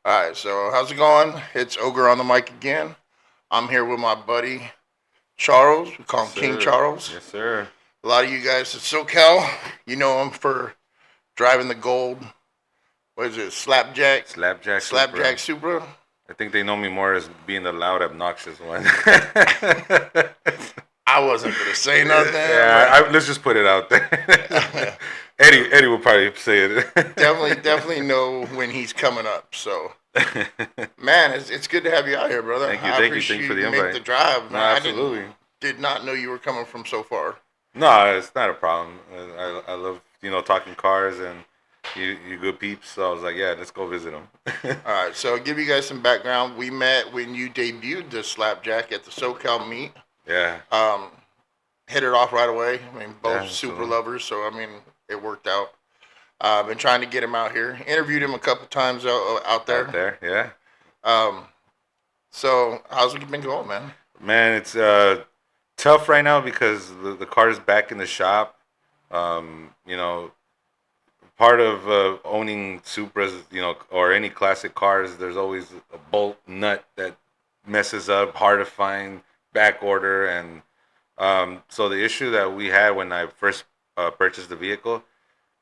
All right, so how's it going? It's Ogre on the mic again. I'm here with my buddy Charles. We call Yes, him King sir. Charles. Yes, sir. A lot of you guys at SoCal, you know him for driving the gold. What is it? Slapjack Slapjack Supra. Supra. I think they know me more as being the loud, obnoxious one. I wasn't gonna say nothing, let's just put it out there. but Eddie will probably say definitely know when he's coming up. So, it. man, it's good to have you out here, brother. I Thank you for appreciate the you making the invite. drive. No, Man, I absolutely. did not know you were coming from so far. No, it's not a problem. I love talking cars and you good peeps. So I was like, yeah, let's go visit them. All right, so I'll give you guys some background. We met when you debuted the Slapjack at the SoCal meet. Yeah, Um, Hit it off right away. I mean, yeah, both super absolutely. lovers, so I mean, it worked out. Been trying to get him out here. Interviewed him a couple times out Out there. there, yeah. Um, so how's it been going, man? Man, it's tough right now because the car is back in the shop. You know, part of owning Supras, or any classic cars, there's always a bolt nut that messes up, hard to find, back order, and so the issue that we had when I first purchased the vehicle,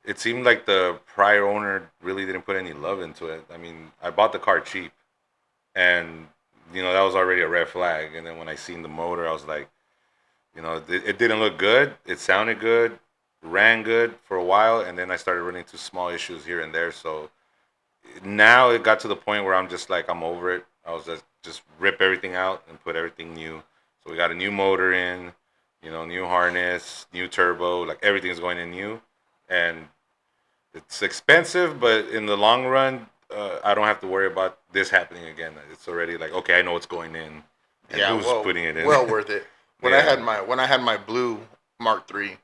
it seemed like the prior owner really didn't put any love into it. I mean, I bought the car cheap, and that was already a red flag. And then when I seen the motor, I was like, it didn't look good. It sounded good, ran good for a while, and then I started running into small issues here and there. So now it got to the point where I'm just like, I'm over it. I was just rip everything out and put everything new. So we got a new motor in, new harness, new turbo, like everything's going in new, and it's expensive, but in the long run, I don't have to worry about this happening again. It's already like, okay, I know what's going in, and Yeah, who's well, putting it in. well worth it. Yeah, When I had my blue Mark III,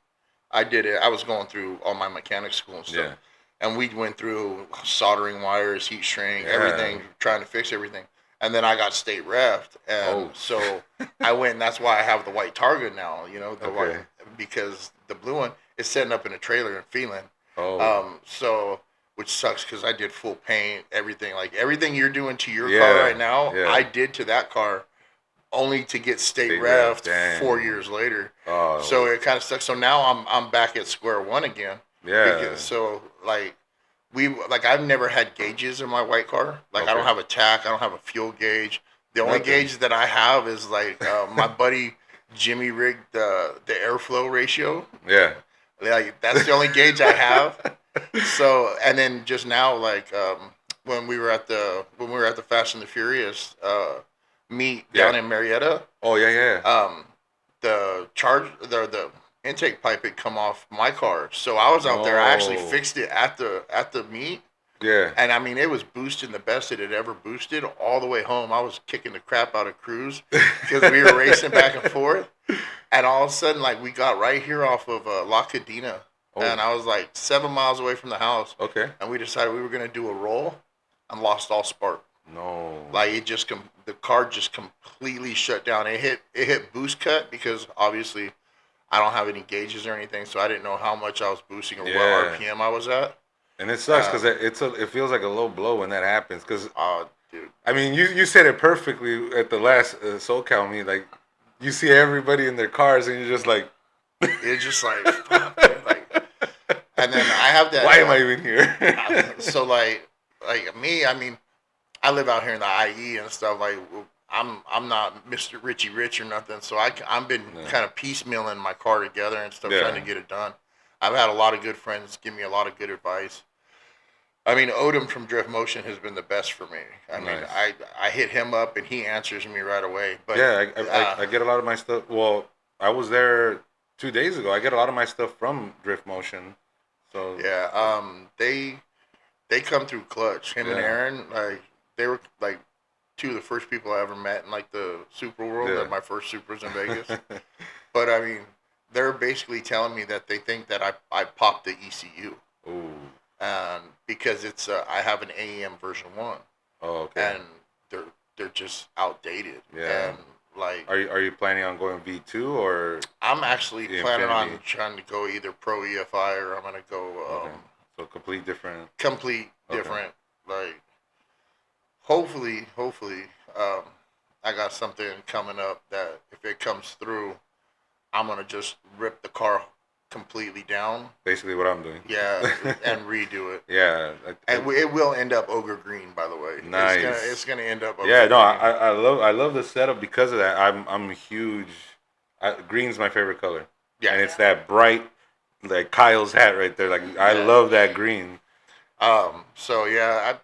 I did it. I was going through all my mechanic school and stuff, yeah, and we went through soldering wires, heat shrink, yeah. everything, trying to fix everything. And then I got state refed, and Oh, so I went, and that's why I have the white Targa now. You know, the white, okay. because the blue one is setting up in a trailer in Phelan. Oh, So which sucks because I did full paint, everything, like everything you're doing to your car right yeah, now, I yeah. did to that car only to get state Stay rev. refed 4 years Dang. later. So Oh, it kind of sucks. So now I'm back at square one again because yeah. so like I've never had gauges in my white car. Like I don't Okay. have a tack, I don't have a fuel gauge. The only Nothing. gauge that I have is like my buddy Jimmy rigged the airflow ratio. Yeah. Like that's the only gauge I have. So and then just now like when we were at the Fast and the Furious meet Yeah. down in Marietta, Oh, yeah, yeah. um, the intake pipe had come off my car. So I was out there. I actually No. fixed it at the meet, Yeah. and I mean it was boosting the best it had ever boosted all the way home. I was kicking the crap out of Cruz because we were racing back and forth, and all of a sudden like we got right here off of La Cadena, Oh, and I was like 7 miles away from the house, okay. and we decided we were gonna do a roll, and lost all spark. No. Like the car just completely shut down. It hit boost cut because obviously I don't have any gauges or anything, so I didn't know how much I was boosting or what Yeah. RPM I was at. And it sucks because Um, it feels like a low blow when that happens. Because Dude, I mean, you said it perfectly at the last SoCal meet. Like, you see everybody in their cars, and you're just like, it's just like fuck, dude. Like, and then I have that. why am I even here? So like me, I mean, I live out here in the IE and stuff. Like I'm not Mr. Richie Rich or nothing. So I've been No. kind of piecemealing my car together and stuff, trying Yeah, to get it done. I've had a lot of good friends give me a lot of good advice. I mean, Odom from Drift Motion has been the best for me. I mean, nice. I hit him up and he answers me right away. But Yeah, I get a lot of my stuff. Well, I was there 2 days ago. I get a lot of my stuff from Drift Motion. So, yeah, they come through clutch. Him and yeah, Aaron, like they were like two of the first people I ever met in like the super world. yeah. At my first supers in Vegas. But I mean, they're basically telling me that they think that I popped the ECU, Ooh. because it's I have an AEM version 1, Oh, okay. and they're they're just outdated. Yeah. And like Are you planning on going V2 or I'm actually the planning Infinity? on trying to go either Pro EFI or I'm gonna go Okay. So complete different. complete Okay. different. Like got something coming up that if it comes through, I'm gonna just rip the car completely down. Basically, what I'm doing. Yeah, and redo it. Yeah. And it will end up ogre green, by the way. Nice. It's gonna end up ogre Yeah, no, green. I love the setup because of that. I'm huge. Green's my favorite color. Yeah. And it's that bright, like Kyle's hat right there. Like I Yeah. love that green. So yeah,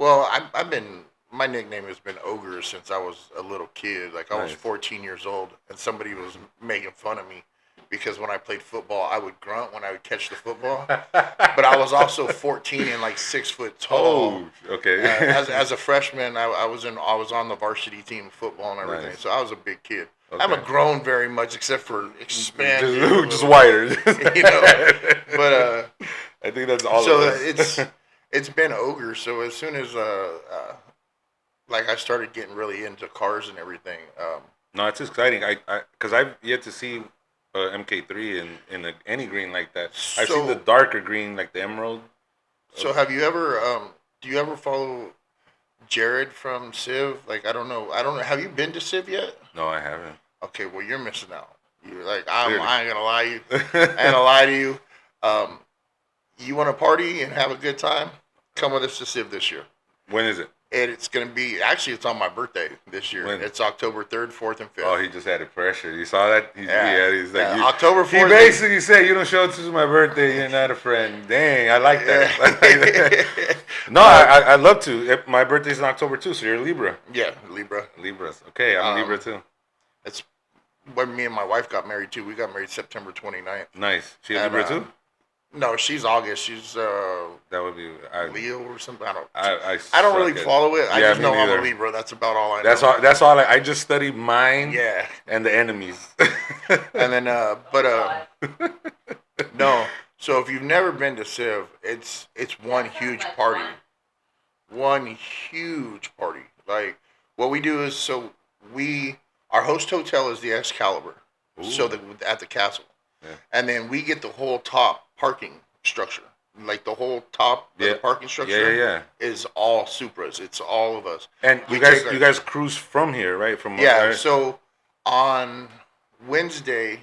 I've been, my nickname has been Ogre since I was a little kid. Like I was Nice. 14 years old, and somebody was making fun of me because when I played football, I would grunt when I would catch the football. But I was also 14 and like 6 foot tall. Oh, okay. As a freshman, I was on the varsity team of football and everything, Nice. so I was a big kid. I Okay. haven't grown very much except for expanded, just wider. you know. But I think that's all so of us. it's been ogre. So as soon as like I started getting really into cars and everything. No, it's exciting. Because I've yet to see MK3 in any green like that. I've seen the darker green, like the emerald. So have you ever do you ever follow Jared from Civ? Like I don't know. Have you been to Civ yet? No, I haven't. Okay, well you're missing out. You're like Clearly. I ain't gonna lie to you. I ain't gonna lie to you. You want to party and have a good time? Come with us to Civ this year. When is it? It's gonna be actually it's on my birthday this year. When? It's October 3rd, 4th, and 5th. Oh, he just added pressure. You saw that? He's like, October 4th. He basically said, "You don't show up to my birthday, you're not a friend." Dang, I like that. No, I love to. My birthday's in October too, so you're a Libra. Yeah, Libra. Libras. Okay, I'm a Libra too. It's when me and my wife got married too. We got married September 29th. Nice. She a Libra too? No, she's August. She's that would be Leo or something. I don't really follow it. I just know neither. I'm a Libra. That's about all I know. That's all. I just study mine. Yeah. And the enemies. And then, no. So if you've never been to Civ, it's one huge party. One huge party. Like what we do is our host hotel is the Excalibur. Ooh. So at the castle. Yeah. And then we get the whole top parking structure. Like the whole top of the parking structure is all Supras. It's all of us. And you guys cruise from here, right? From So on Wednesday,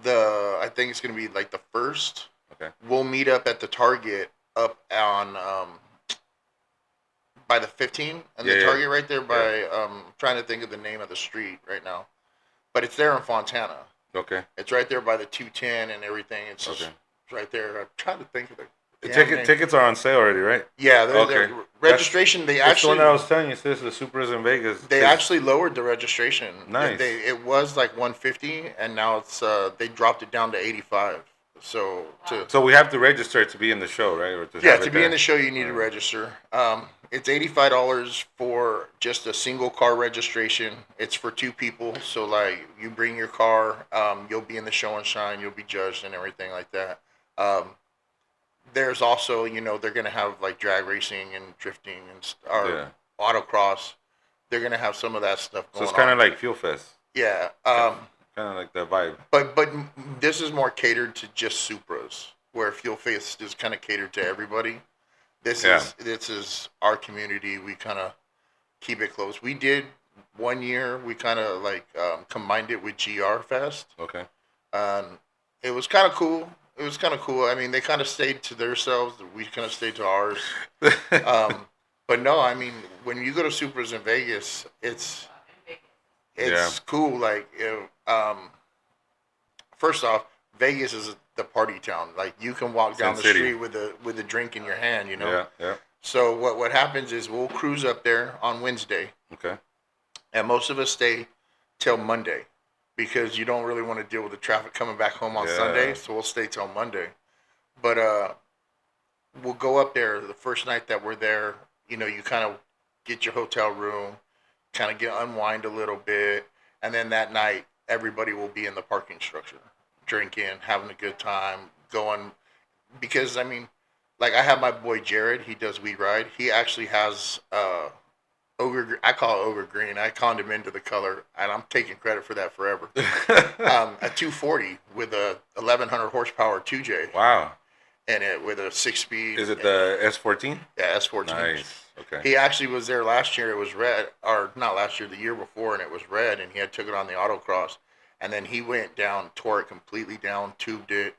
I think it's gonna be like the 1st. Okay. We'll meet up at the Target up on by the 15 and the Target right there by I'm trying to think of the name of the street right now, but it's there in Fontana. Okay. It's right there by the 210 and everything. It's just right there. I'm trying to think of it. Tickets are on sale already, right? Yeah, they're registration. That's the one that I was telling you. This is the Supras in Vegas. They actually lowered the registration. Nice. It was like 150, and now it's they dropped it down to 85. So we have to register to be in the show, right? Or to be in the show, you need to register. It's $85 for just a single car registration. It's for 2 people. So like you bring your car, you'll be in the show and shine. You'll be judged and everything like that. There's also, they're going to have like drag racing and drifting and autocross. They're going to have some of that stuff going on. So it's kind of like Fuel Fest. Yeah. Kind of like that vibe. But this is more catered to just Supras, where Fuel Fest is kind of catered to everybody. This is our community. We kind of keep it close. We did one year. We kind of like combined it with GR Fest. Okay. It was kind of cool. I mean, they kind of stayed to themselves. We kind of stayed to ours. But no, I mean, when you go to Supras in Vegas, it's cool. Like, first off, Vegas is the party town. Like, you can walk down the street with a drink in your hand. Yeah. So what happens is we'll cruise up there on Wednesday. Okay. And most of us stay till Monday, because you don't really want to deal with the traffic coming back home on Sunday, so we'll stay till Monday. But we'll go up there the first night that we're there. You kind of get your hotel room, kind of unwind a little bit, and then that night everybody will be in the parking structure, drinking, having a good time, going. Because I mean, like I have my boy Jared. He does Weed Ride. He actually has Ogre. I call it Ogre Green. I conned him into the color, and I'm taking credit for that forever. A 240 with a 1100 horsepower 2J. Wow. And it with a 6-speed. Is it the S14? Yeah, S14. Nice. Okay. He actually was there last year. It was red, or not last year, the year before, and it was red. And he had took it on the autocross, and then he went down, tore it completely down, tubed it,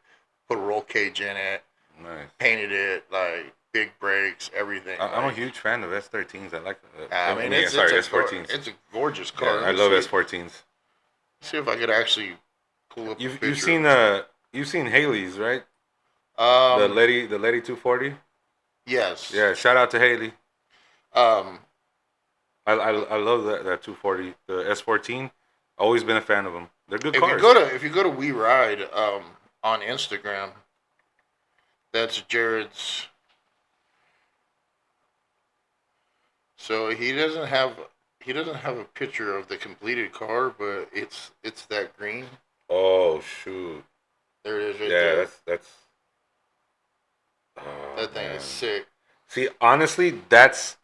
put a roll cage in it, Nice. painted it like big brakes, everything. I'm a Like, huge fan of S13s. I like. I mean, Sorry, S14s. it's a gorgeous car. Yeah, Let I me love see, S14s. see if I could actually pull up a You've picture. seen Haley's, right? Um, The Lady 240. yes. Yeah, shout out to Haley. Um, I love that 240. The S14. Always been a fan of them. They're good if you cars. go to We Ride on Instagram, that's Jared's. So he doesn't have a picture of the completed car, but it's that green. Oh shoot. There it is right Yeah, there. that's. Oh That thing is man. sick. See, honestly, that's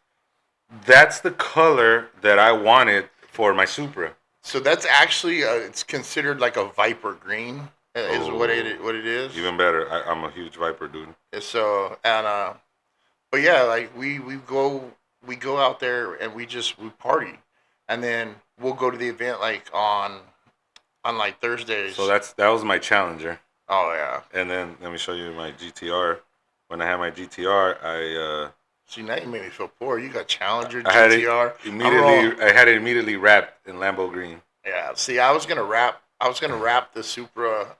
the color that I wanted for my Supra. So that's actually it's considered like a Viper green is Oh, what it is. even better. I'm a huge Viper dude. And so and but yeah, like we go out there and we party, and then we'll go to the event like on like So Thursdays. that was my Challenger. Oh yeah. And then let me show you my GTR. When I had my GTR, See, now you made me feel poor. You got Challenger I had it GTR. I'm wrong. immediately. I had it immediately wrapped in Lambo green. Yeah. See, I was gonna wrap the Supra.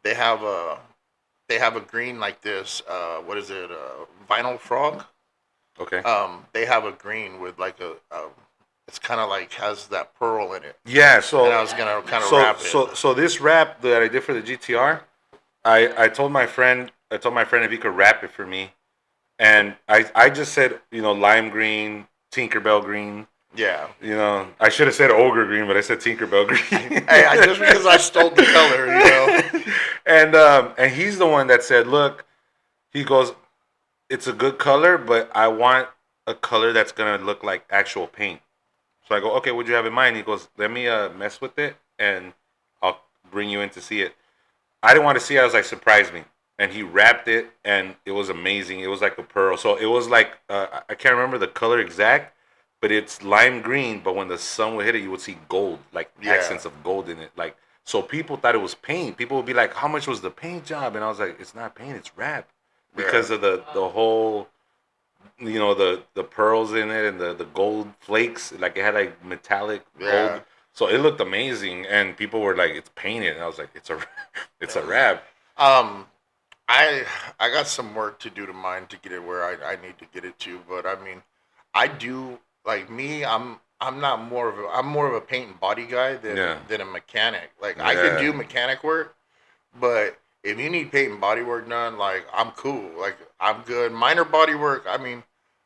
They have a they have a green like this. What is it? Vinyl frog. Okay. They have a green with like it's kind of like has that pearl in it, Yeah. and I was gonna kind of wrap it. So this wrap that I did for the GTR, I told my friend if he could wrap it for me, and I just said lime green, Tinkerbell green. Yeah. I should have said ogre green, but I said Tinkerbell green. Hey, just because I stole the color. And he's the one that said, "Look," he goes, "It's a good color, but I want a color that's gonna look like actual paint." So I go, "Okay, what'd you have in mind?" He goes, "Let me mess with it, and I'll bring you in to see it." I didn't want to see it. I was like, "Surprise me!" And he wrapped it, and it was amazing. It was like a pearl. So it was like I can't remember the color exact, but it's lime green. But when the sun would hit it, you would see gold, like Yeah. accents of gold in it. Like so, people thought it was paint. People would be like, "How much was the paint job?" And I was like, "It's not paint. It's wrap." Because of the whole the pearls in it and the gold flakes, like it had like metallic Yeah. gold, so it looked amazing. And people were like, "It's painted," and I was like, "It's a it's a wrap." Um, I got some work to do to mine to get it where I need to get it to, but I mean, I do like me. I'm more of a paint and body guy Yeah. than a mechanic. Like I can do Yeah. mechanic work, but if you need paint and body work done, like I'm cool. Like I'm good. Minor body work. I mean,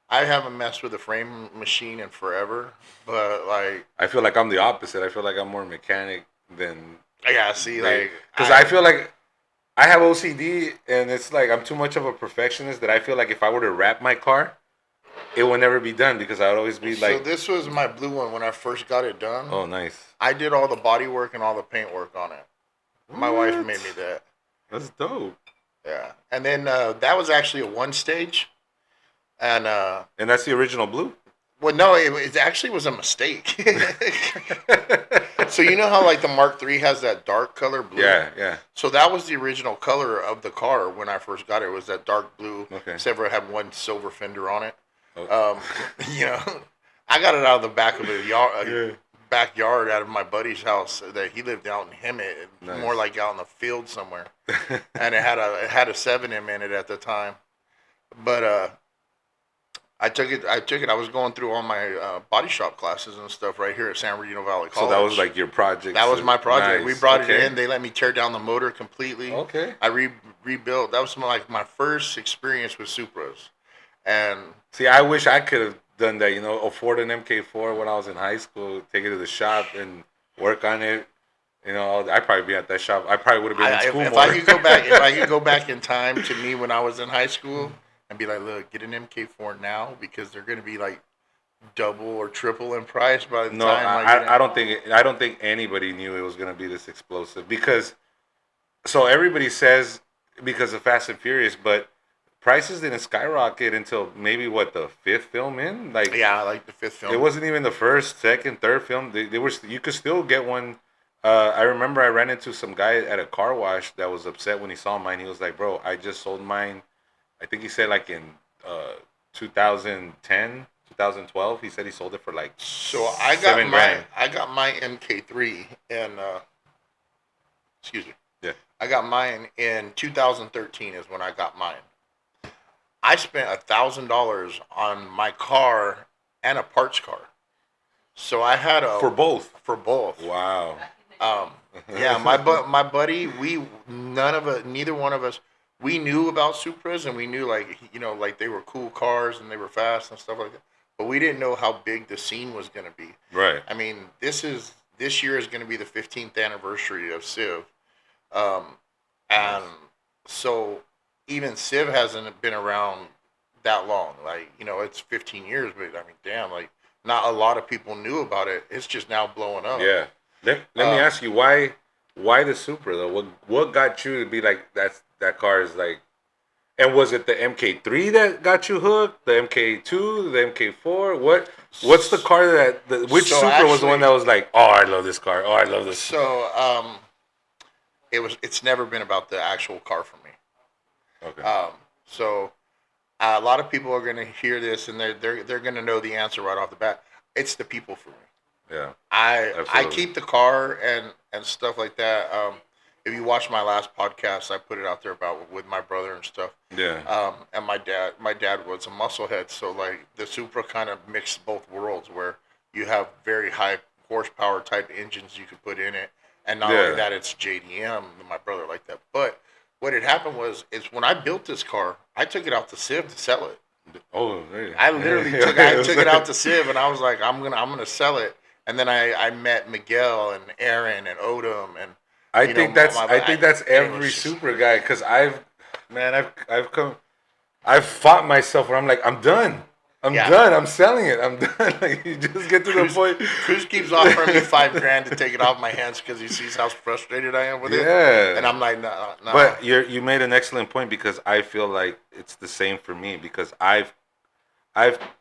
I haven't messed with a frame machine in forever, but like I feel like I'm the opposite. I feel like I'm more mechanic than yeah. See, like because I feel like I have OCD, and it's like I'm too much of a perfectionist that I feel like if I were to wrap my car, it would never be done because I'd always be so like, this was my blue one when I first got it done. "Oh, nice." I did all the body work and all the paint work on it. My wife What? made me that. That's dope. Yeah, and then that was actually a one stage, and And that's the original blue. well, no, it actually was a mistake. So you know how like the Mark III has that dark color blue? Yeah, yeah. So that was the original color of the car when I first got it. It was that dark blue. Okay. Except for it had one silver fender on it. Oh. You know, I got it out of the back of a yard, Yeah. backyard out of my buddy's house that he lived out in Hemet, Nice. more like out in the field somewhere. And it had a 7M in it at the time. But I took it. I was going through all my body shop classes and stuff right here at San Bernardino Valley College. So that was like your project. That was my project. Nice. We brought Okay. it in. They let me tear down the motor completely. Okay. I rebuilt. That was my first experience with Supras. And See, I wish I could have done that. Afford an MK4 when I was in high school, take it to the shop and work on it. I'd probably be at that shop. I probably would have been in school if more. I could go back, if I could go back in time to me when I was in high school and be like, look, get an MK4 now because they're going to be like double or triple in price by the No, time. I don't think anybody knew it was gonna be this explosive because so everybody says because of Fast and Furious, but prices didn't skyrocket until maybe what, the fifth film in. Like, Yeah, like the fifth film. it wasn't even the first, second, third film. They were, you could still get one. I remember I ran into some guy at a car wash that was upset when he saw mine. He was like, "Bro, I just sold mine." I think he said like in 2010, 2012. He said he sold it for like So I got 7 grand. I got my MK3 and excuse me. Yeah. I got mine in 2013 is when I got mine. I spent $1,000 on my car and a parts car. So I had a For both. for both. Wow. Um, yeah, my buddy, neither one of us, we knew about Supras and we knew like like they were cool cars and they were fast and stuff like that. But we didn't know how big the scene was going to be. Right. I mean, this year is going to be the 15th anniversary of Civ, um, and so even Civ hasn't been around that long. Like it's 15 years, but I mean, damn, like not a lot of people knew about it. It's just now blowing up. Yeah. Let me ask you, why the Supra though? What got you to be like, that car is like, and was it the MK3 that got you hooked? The MK2, the MK4? What's the car which So Supra was the one actually- that was like, oh, I love this car. Oh, I love this. So it's never been about the actual car for me. Okay. So a lot of people are going to hear this and they're going to know the answer right off the bat. It's the people for me. Yeah. I Absolutely. keep the car and stuff like that. If you watch my last podcast, I put it out there about with my brother and stuff. Yeah. And my dad was a musclehead, so like the Supra kind of mixed both worlds, where you have very high horsepower type engines you could put in it, and not Yeah. only that, it's JDM. My brother liked that, but what had happened is when I built this car, I took it out to Civ to sell it. Oh, yeah. I literally took it out to Civ, and I was like, I'm gonna sell it. And then I met Miguel and Aaron and Odom and I think that's every anyways. Supra guy, because I've fought myself where I'm like, I'm done. I'm Yeah. done. I'm selling it. I'm done. Like, you just get to the point. Cruz keeps offering me $5,000 to take it off my hands because he sees how frustrated I am with it. Yeah. And I'm like, no. But you made an excellent point, because I feel like it's the same for me, because I've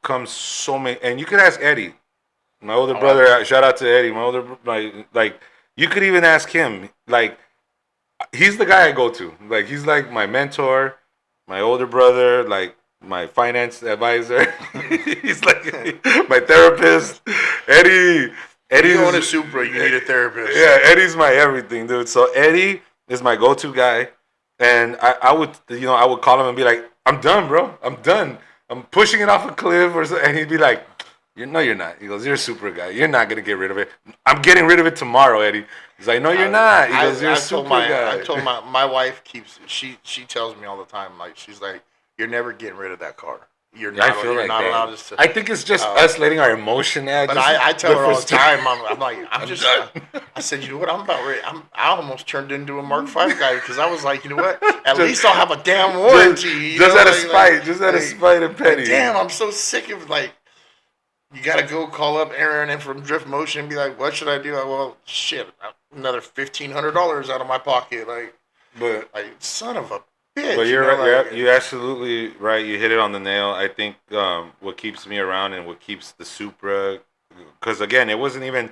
come so many, and you could ask Eddie, my older brother. Shout out to Eddie, my older, like you could even ask him. Like, he's the guy I go to. Like, he's like my mentor, my older brother, like my finance advisor. He's like my therapist. Eddie's you own a Supra, you need a therapist. Yeah, Eddie's my everything, dude. So Eddie is my go-to guy, and I would call him and be like, I'm done, bro. I'm done. I'm pushing it off a cliff or so, and he'd be like, you're not. He goes, you're a Supra guy. You're not gonna get rid of it. I'm getting rid of it tomorrow, Eddie. He's like, no, you're not. He goes, you're a Supra guy. I told my wife she tells me all the time, like, she's like, you're never getting rid of that car. You're not. I feel you're like not that. allowed to. I think it's just us letting our emotion out. But I tell her all the time, I'm like, I'm just. done. I said, you know what? I'm about ready. I almost turned into a Mark V guy because I was like, you know what? At least I'll have a damn warranty. Just out of spite. Just out of spite and petty. Damn, I'm so sick of like. You gotta go call up Aaron and from Drift Motion and be like, what should I do? Like, well, shit, another $1,500 out of my pocket. But son of a bitch. But you're absolutely right. You hit it on the nail. I think what keeps me around and what keeps the Supra, because again, it wasn't even.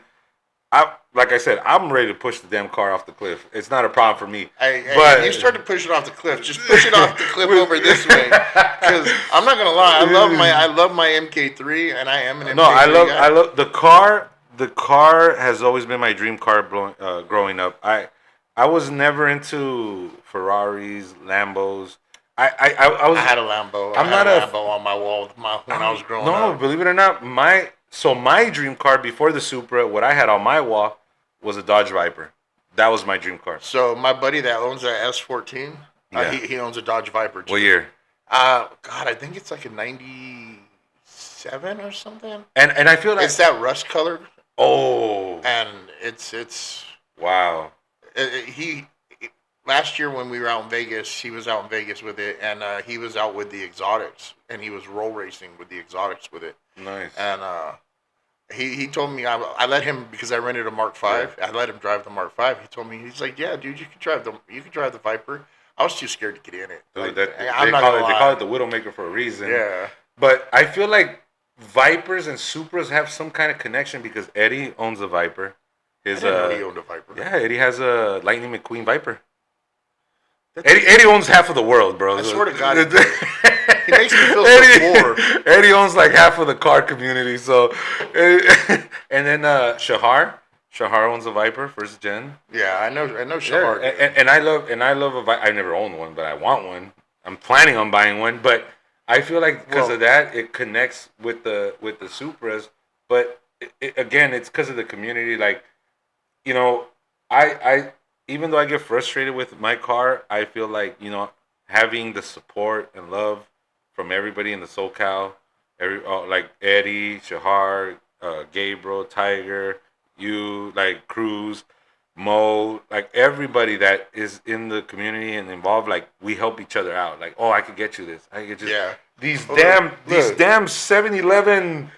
Like I said, I'm ready to push the damn car off the cliff. It's not a problem for me. But you start to push it off the cliff. Just push it off the cliff over this way. Because I'm not gonna lie, I love my MK3, and I am an MK3 guy. I love the car. The car has always been my dream car. Growing up, I was never into Ferraris, Lambos. I had a Lambo. I had a Lambo on my wall when I was growing up. No, believe it or not, my dream car before the Supra, what I had on my wall was a Dodge Viper. That was my dream car. So my buddy that owns that S14, he owns a Dodge Viper too. What year? God, I think it's like a 97 or something. And I feel like it's that rust color. Oh. And it's wow. Last year when we were out in Vegas, he was out in Vegas with it, and he was out with the exotics, and he was roll racing with the exotics with it. Nice. And he told me I let him, because I rented a Mark V. Yeah. I let him drive the Mark V. He told me, he's like, yeah, dude, you can drive the Viper. I was too scared to get in it. Dude, Like, that I'm not gonna they call lie. it the Widowmaker for a reason. Yeah. But I feel like Vipers and Supras have some kind of connection because Eddie owns a Viper. I His didn't know he owned a Viper. yeah, Eddie has a Lightning McQueen Viper. That's Eddie owns half of the world, bro. I swear to God, he does. He makes me feel so poor. Eddie owns like half of the car community. So, and then Shahar owns a Viper, first gen. Yeah, I know Yeah, Shahar. and I love a Viper. I never owned one, but I want one. I'm planning on buying one, but I feel like because of that, it connects with the Supras. But again, it's because of the community. Like, you know, I even though I get frustrated with my car, I feel like, having the support and love from everybody in the SoCal, like Eddie, Shahar, Gabriel, Tiger, you, like Cruz, Mo, like everybody that is in the community and involved, like we help each other out. Like, oh, I could get you this. I could just Yeah. these Look. damn 7-Eleven.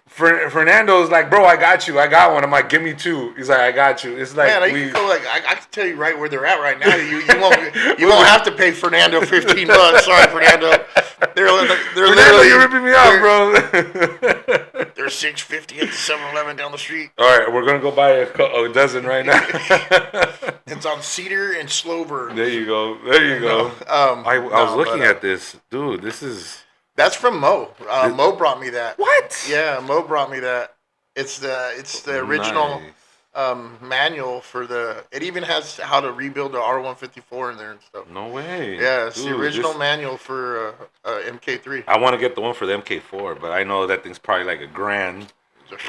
Fernando's like, bro, I got you. I got one. I'm like, give me two. He's like, I got you. It's like, Man, you can go like I can tell you right where they're at right now. You won't have to pay Fernando $15. Sorry, Fernando. They're Fernando, literally you're ripping me off, bro. They're $6.50 at the 7-Eleven down the street. All right, we're gonna go buy a dozen right now. It's on Cedar and Slover. There you go. There you go. I was looking at this, dude. This is. That's from Mo. Mo brought me that. What? Yeah, Mo brought me that. It's the original manual for the. It even has how to rebuild the R154 in there and stuff. No way. Yeah, it's the original manual for MK3. I want to get the one for the MK4, but I know that thing's probably like $1,000.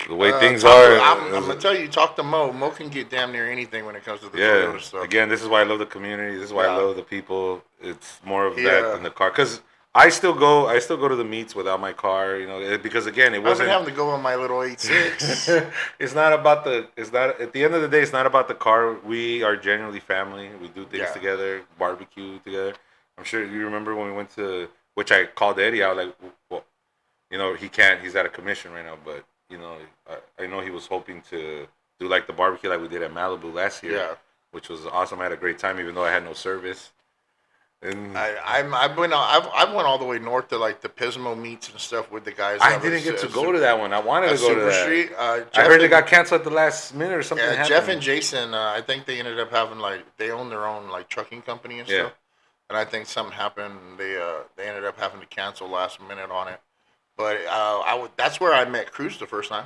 The way things I'm gonna tell you, talk to Mo. Mo can get damn near anything when it comes to the Toyota stuff. Again, this is why I love the community. This is why I love the people. It's more of that than the car. Because I still go to the meets without my car, because again, it wasn't. I've been having to go on my little 8.6. It's not about at the end of the day, it's not about the car. We are genuinely family. We do things together, barbecue together. I'm sure you remember when we went to, which I called Eddie out, like, well, he can't, he's out of commission right now, but, I know he was hoping to do like the barbecue like we did at Malibu last year, which was awesome. I had a great time, even though I had no service. And I've went all the way north to like the Pismo meets and stuff with the guys. I didn't get to go to that one. I wanted to go to that. Street. I heard it got canceled at the last minute or something. Yeah, Jeff and Jason. I think they ended up having they own their own like trucking company and stuff. And I think something happened. They ended up having to cancel last minute on it. But that's where I met Cruz the first time.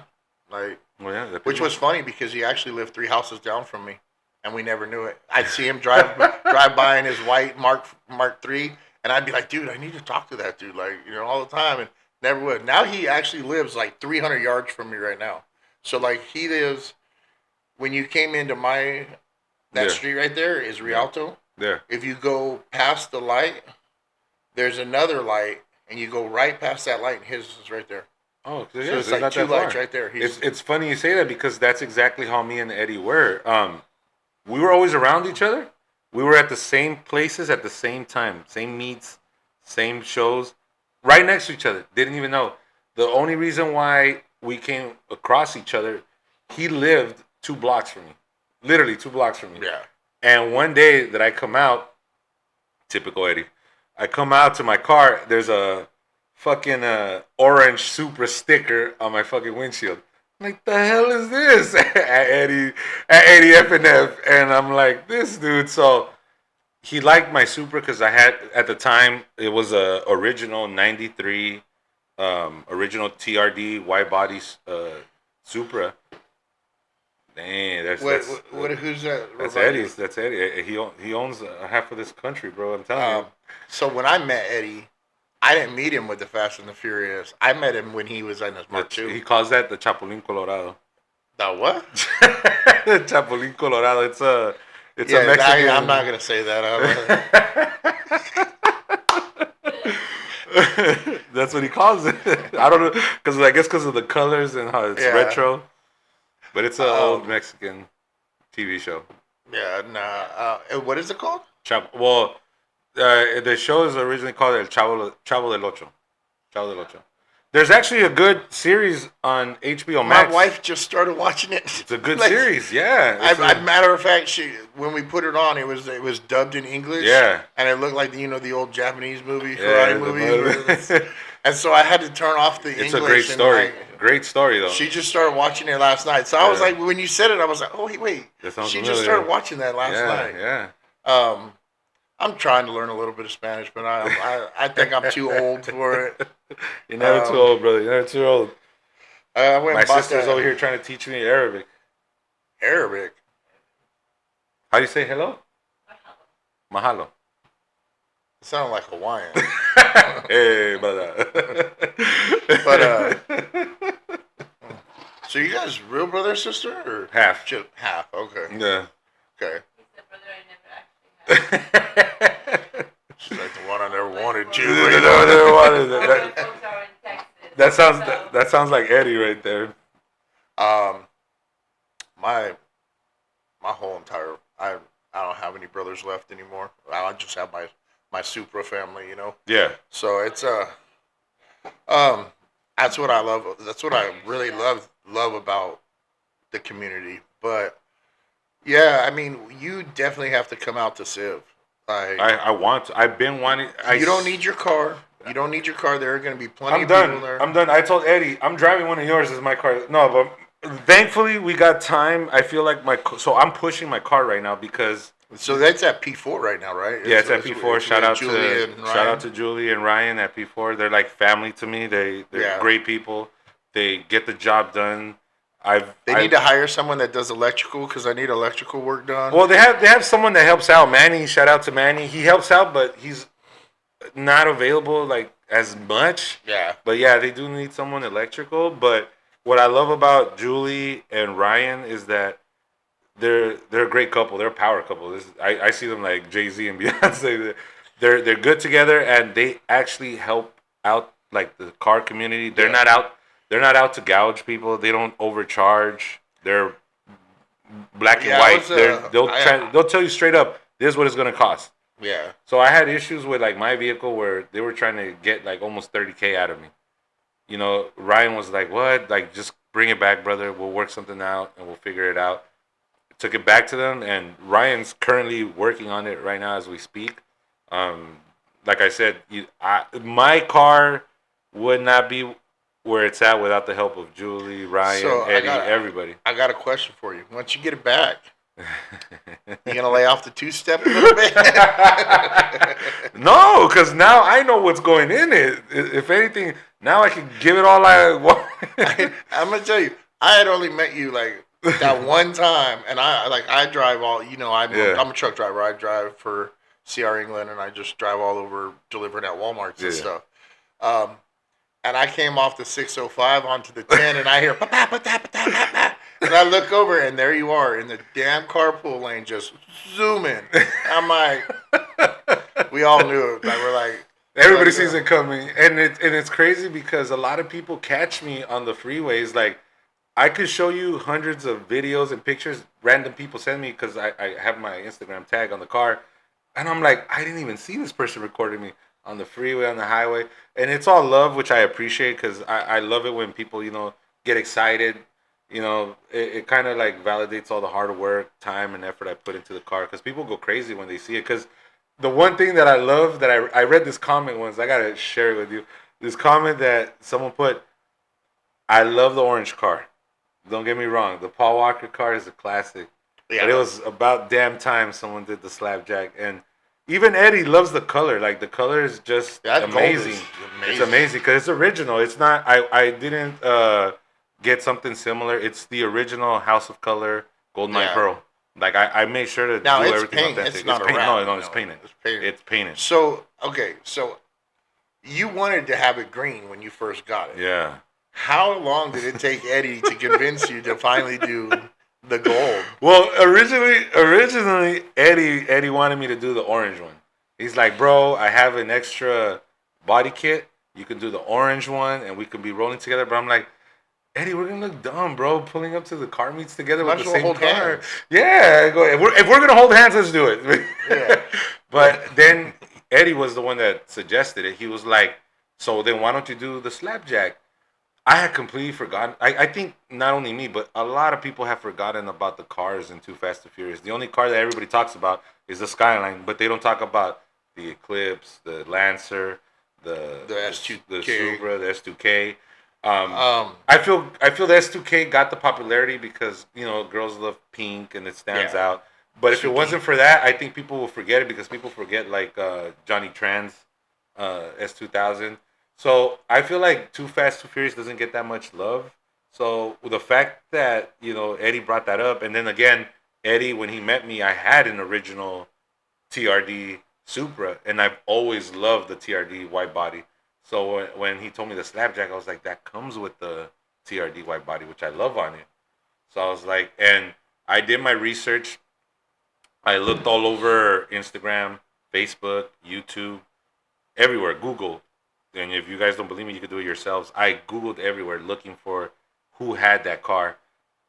Which was funny because he actually lived 3 houses down from me. And we never knew it. I'd see him drive by in his white Mark III, and I'd be like, dude, I need to talk to that dude, all the time, and never would. Now he actually lives like 300 yards from me right now. So like he lives, when you came into that street right there is Rialto. Yeah. If you go past the light, there's another light, and you go right past that light, and his is right there. Oh, so it's like 2 lights right there. It's funny you say that because that's exactly how me and Eddie were. We were always around each other. We were at the same places at the same time. Same meets, same shows. Right next to each other. Didn't even know. The only reason why we came across each other, he lived 2 blocks from me. Literally 2 blocks from me. Yeah. And one day that I come out, typical Eddie, I come out to my car, there's a fucking orange Supra sticker on my fucking windshield. Like, the hell is this? at Eddie FNF. And I'm like, this dude. So he liked my Supra because I had, at the time, it was a original 93, original TRD wide body Supra. Dang, who's that? That's Eddie's. That's Eddie. He owns half of this country, bro. I'm telling you. So when I met Eddie, I didn't meet him with the Fast and the Furious. I met him when he was in his Mark II. He calls that the Chapulín Colorado. The what? The Chapulín Colorado. It's a Mexican. I'm not gonna say that. That's what he calls it. I don't know, because of the colors and how it's retro. But it's an old Mexican TV show. Yeah. Nah. What is it called? The show is originally called El Chavo del Ocho. Chavo del Ocho. There's actually a good series on HBO My Max. wife just started watching it. It's a good series, yeah. Matter of fact, when we put it on, it was dubbed in English. Yeah. And it looked like the old Japanese movie, Yeah, karate movies. And so I had to turn off the it's English. A great story. Great story though. She just started watching it last night. So I was like, when you said it, I was like, oh wait, she just started watching that last night. Yeah. I'm trying to learn a little bit of Spanish, but I think I'm too old for it. You're never too old, brother. You're never too old. My sister's over here trying to teach me Arabic. Arabic? How do you say hello? Mahalo. It sounded like Hawaiian. Hey, brother. But so you guys real brother and sister or half? Just half. Okay. Yeah. Okay. She's like the one I never wanted to. Never wanted that sounds like Eddie right there. My whole entire I don't have any brothers left anymore. I just have my supra family, Yeah. So it's that's what I love. That's what I really love about the community. But yeah, I mean, you definitely have to come out to Civ. I want to. I've been wanting. You don't need your car. You don't need your car. There are going to be plenty of people there. I'm done. I told Eddie, I'm driving one of yours as my car. No, but thankfully we got time. I feel like so I'm pushing my car right now because. So that's at P4 right now, right? Yeah, it's at P4. Shout out to Julie and Ryan at P4. They're like family to me. They're great people. They get the job done. They need to hire someone that does electrical because I need electrical work done. Well, they have someone that helps out. Manny, shout out to Manny. He helps out, but he's not available like as much. Yeah. But yeah, they do need someone electrical. But what I love about Julie and Ryan is that they're a great couple. They're a power couple. I see them like Jay-Z and Beyonce. They're good together, and they actually help out like the car community. They're not out. They're not out to gouge people. They don't overcharge. They're black and white. They'll tell you straight up, this is what it's gonna cost. Yeah. So I had issues with like my vehicle where they were trying to get like almost $30,000 out of me. Ryan was like, "What? Like, just bring it back, brother. We'll work something out and we'll figure it out." Took it back to them, and Ryan's currently working on it right now as we speak. Like I said, my car would not be where it's at without the help of Julie, Ryan, Eddie, everybody. I got a question for you. Once you get it back, you gonna lay off the two-step a little bit? No, because now I know what's going in it. If anything, now I can give it all I want. I'm gonna tell you, I had only met you like that one time, and I drive all. I'm a truck driver. I drive for CR England, and I just drive all over delivering at Walmarts and stuff. And I came off the 605 onto the 10, and I hear and I look over, and there you are in the damn carpool lane, just zooming. I'm like, we all knew it. Like, we're like, everybody sees it coming, and it's crazy because a lot of people catch me on the freeways. Like, I could show you hundreds of videos and pictures random people send me because I have my Instagram tag on the car, and I'm like, I didn't even see this person recording me on the freeway, on the highway. And it's all love, which I appreciate because I love it when people, get excited. It kind of like validates all the hard work, time, and effort I put into the car because people go crazy when they see it. Because the one thing that I love that I read this comment once, I got to share it with you. This comment that someone put, I love the orange car. Don't get me wrong. The Paul Walker car is a classic. Yeah. But it was about damn time someone did the slapjack. And even Eddie loves the color. Like, the color is just amazing. It's amazing because it's original. It's not, I didn't get something similar. It's the original House of Color Goldeneye Pearl. Like, I made sure to do everything authentic. It's not around. No, it's painted. It's painted. So, okay. So, you wanted to have it green when you first got it. Yeah. How long did it take Eddie to convince you to finally do the gold? Well, originally Eddie wanted me to do the orange one. He's like, bro, I have an extra body kit. You can do the orange one, and we can be rolling together. But I'm like, Eddie, we're gonna look dumb, bro, pulling up to the car meets together with the same car. Hands. Yeah, if we're gonna hold hands, let's do it. Yeah. But then Eddie was the one that suggested it. He was like, So then why don't you do the slapjack? I had completely forgotten. I think not only me, but a lot of people have forgotten about the cars in Too Fast and Furious. The only car that everybody talks about is the Skyline, but they don't talk about the Eclipse, the Lancer, The the S2K. Supra, the S2K. Um, Um, I feel the S2K got the popularity because girls love pink and it stands yeah, out. But if it Suki. wasn't for that, I think people will forget it because people forget like Johnny Tran's S2000. So I feel like Too Fast Too Furious doesn't get that much love. So the fact that Eddie brought that up, and then again Eddie, when he met me, I had an original TRD Supra, and I've always loved the TRD white body. So when he told me the slapjack, I was like, that comes with the TRD white body, which I love on it. So I was like, and I did my research. I looked all over Instagram, Facebook, YouTube, everywhere, Google. And if you guys don't believe me, you can do it yourselves. I Googled everywhere looking for who had that car,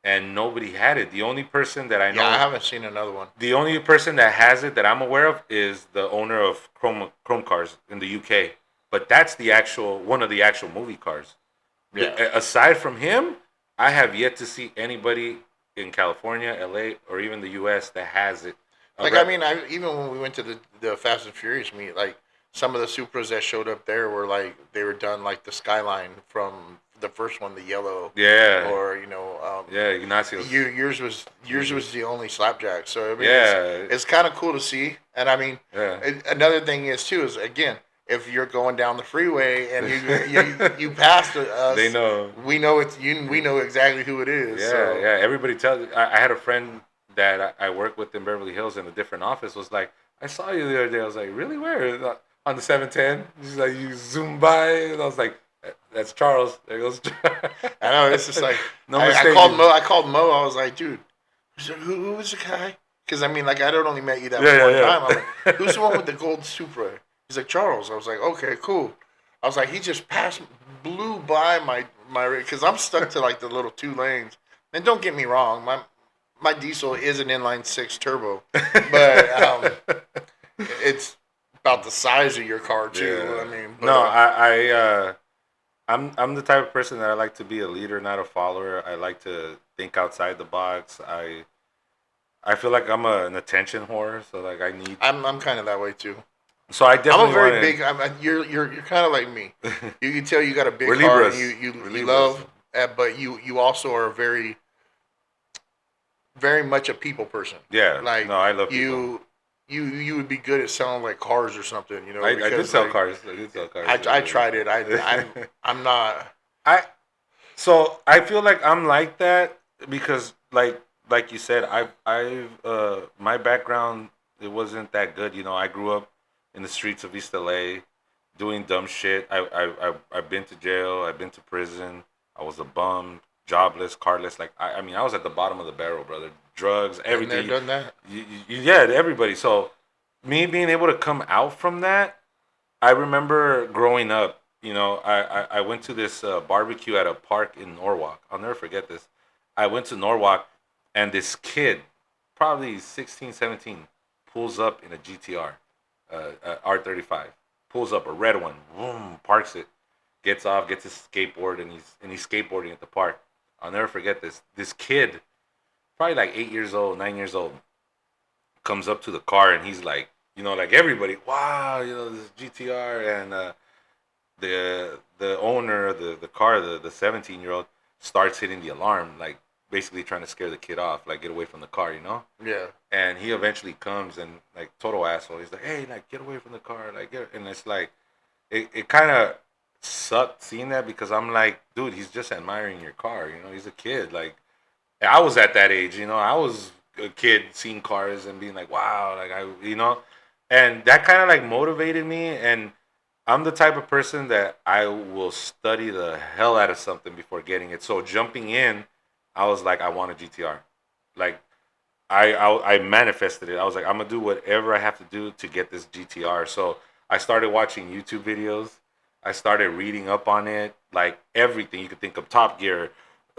and nobody had it. The only person that I Yeah, I know, haven't seen another one. the only person that has it that I'm aware of is the owner of Chrome Cars in the UK. But that's the actual one of the actual movie cars. Yeah. Aside from him, I have yet to see anybody in California, LA, or even the US that has it. Like I mean, I even when we went to the Fast and Furious meet, like some of the Supras that showed up there were like they were done like the Skyline from the first one, the yellow, Yeah, or yeah, Ignacio's. yours was the only slapjack. So I mean, Yeah, it's kind of cool to see. And I mean, yeah. another thing is too is again if you're going down the freeway and you pass They us, know. we know it's you. We know exactly who it is. Yeah, So yeah. Everybody tells. I had a friend that I work with in Beverly Hills in a different office. Was like, I saw you the other day. I was like, really? Where? On the 710. She's like, you zoom by, and I was like, that's Charles. There goes. I know it's just like No I called mistaking. Mo. I called Mo. I was like, dude, who was the guy? Because I mean, like I don't only met you that Yeah, one time. I'm yeah, like, who's the one yeah. with the gold Supra? He's like Charles. I was like, okay, cool. I was like, he just blew by my because I'm stuck to like the little two lanes. And don't get me wrong, my diesel is an inline six turbo, but it's about the size of your car too. Yeah. I mean, No, but I'm the type of person that I like to be a leader, not a follower. I like to think outside the box. I feel like I'm an attention whore, so like I need. I'm kind of that way too. So I I'm a definitely very want big. you're kind of like me. to. You can tell you got a big We're heart and Libras. We're you Libras. love, but you also are very much a people person. Yeah. Like No, I love people. you would be good at selling like cars or something, I did because sell like cars. I did sell cars. I tried it. I'm not. I so I feel like I'm like that because like you said, I've my background, it wasn't that good. I grew up in the streets of East LA doing dumb shit. I've been to jail. I've been to prison. I was a bum, jobless, carless. Like I mean, I was at the bottom of the barrel, brother. Drugs, Been there, everything. done that. Yeah, everybody. So me being able to come out from that, I remember growing up. I went to this barbecue at a park in Norwalk. I'll never forget this. I went to Norwalk, and this kid, probably 16, 17, pulls up in a GTR, R35. Pulls up a red one, boom, parks it, gets off, gets his skateboard, and he's skateboarding at the park. I'll never forget this. This kid, probably like 8 years old, 9 years old, comes up to the car, and he's like, like everybody, wow, this GTR, and the owner of the car, the 17-year-old, starts hitting the alarm, like basically trying to scare the kid off, like get away from the car. Yeah. And he eventually comes and like total asshole. He's like, hey, like get away from the car, like and it's like it kind of sucked seeing that because I'm like, dude, he's just admiring your car. He's a kid. Like I was at that age. I was a kid seeing cars and being like, wow, like and that kind of like motivated me. And I'm the type of person that I will study the hell out of something before getting it. So jumping in, I was like, I want a GTR. Like I manifested it. I was like, I'm gonna do whatever I have to do to get this GTR. So I started watching YouTube videos. I started reading up on it, like everything you could think of, Top Gear,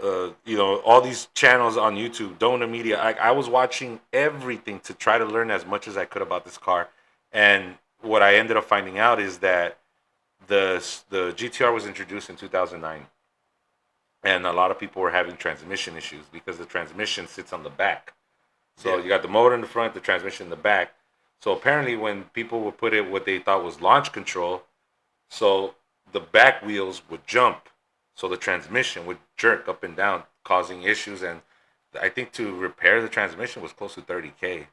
all these channels on YouTube, Donor Media. I was watching everything to try to learn as much as I could about this car. And what I ended up finding out is that the GTR was introduced in 2009, and a lot of people were having transmission issues because the transmission sits on the back. So Yeah. you got the motor in the front, the transmission in the back. So apparently, when people would put it what they thought was launch control, so the back wheels would jump, so the transmission would jerk up and down, causing issues. And I think to repair the transmission was close to 30K.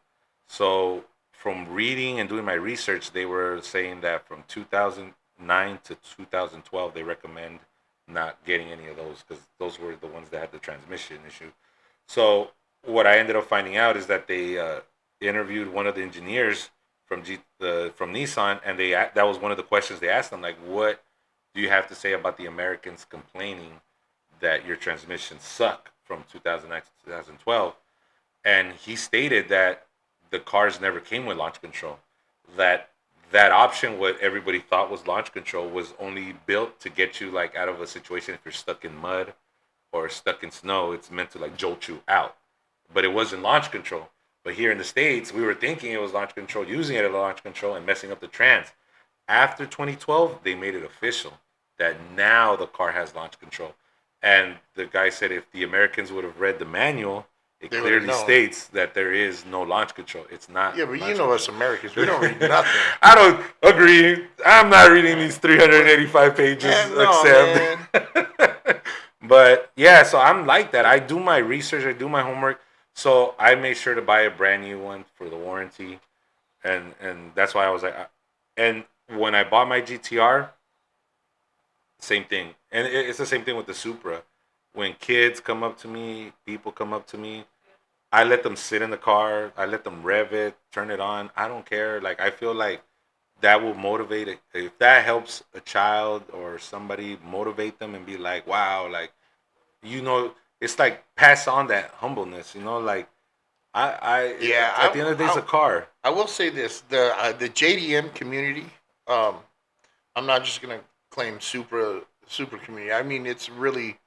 So from reading and doing my research, they were saying that from 2009 to 2012, they recommend not getting any of those because those were the ones that had the transmission issue. So what I ended up finding out is that they interviewed one of the engineers from Nissan, and that was one of the questions they asked them, like, what do you have to say about the Americans complaining that your transmissions suck from 2009 to 2012? And he stated that the cars never came with launch control. That that option, what everybody thought was launch control, was only built to get you like out of a situation if you're stuck in mud or stuck in snow. It's meant to like jolt you out, but it wasn't launch control. But here in the States, we were thinking it was launch control, using it as launch control and messing up the trans. After 2012, they made it official that now the car has launch control. And the guy said if the Americans would have read the manual, it They would have clearly known. states that there is no launch control. It's not. Yeah, but you launch know us control. Americans, we don't read nothing. I don't agree. I'm not reading these 385 pages Man, no, man. except. But yeah, so I'm like that. I do my research, I do my homework. So I made sure to buy a brand new one for the warranty, and that's why I was like, and when I bought my GTR, same thing, and it's the same thing with the Supra. When kids come up to me, people come up to me, I let them sit in the car. I let them rev it, turn it on. I don't care. Like I feel like that will motivate it. If that helps a child or somebody motivate them and be like, wow, like it's like pass on that humbleness. Like Yeah, at the end of the day, it's a car. I will say this: the JDM community. I'm not just gonna claim super community. I mean, it's really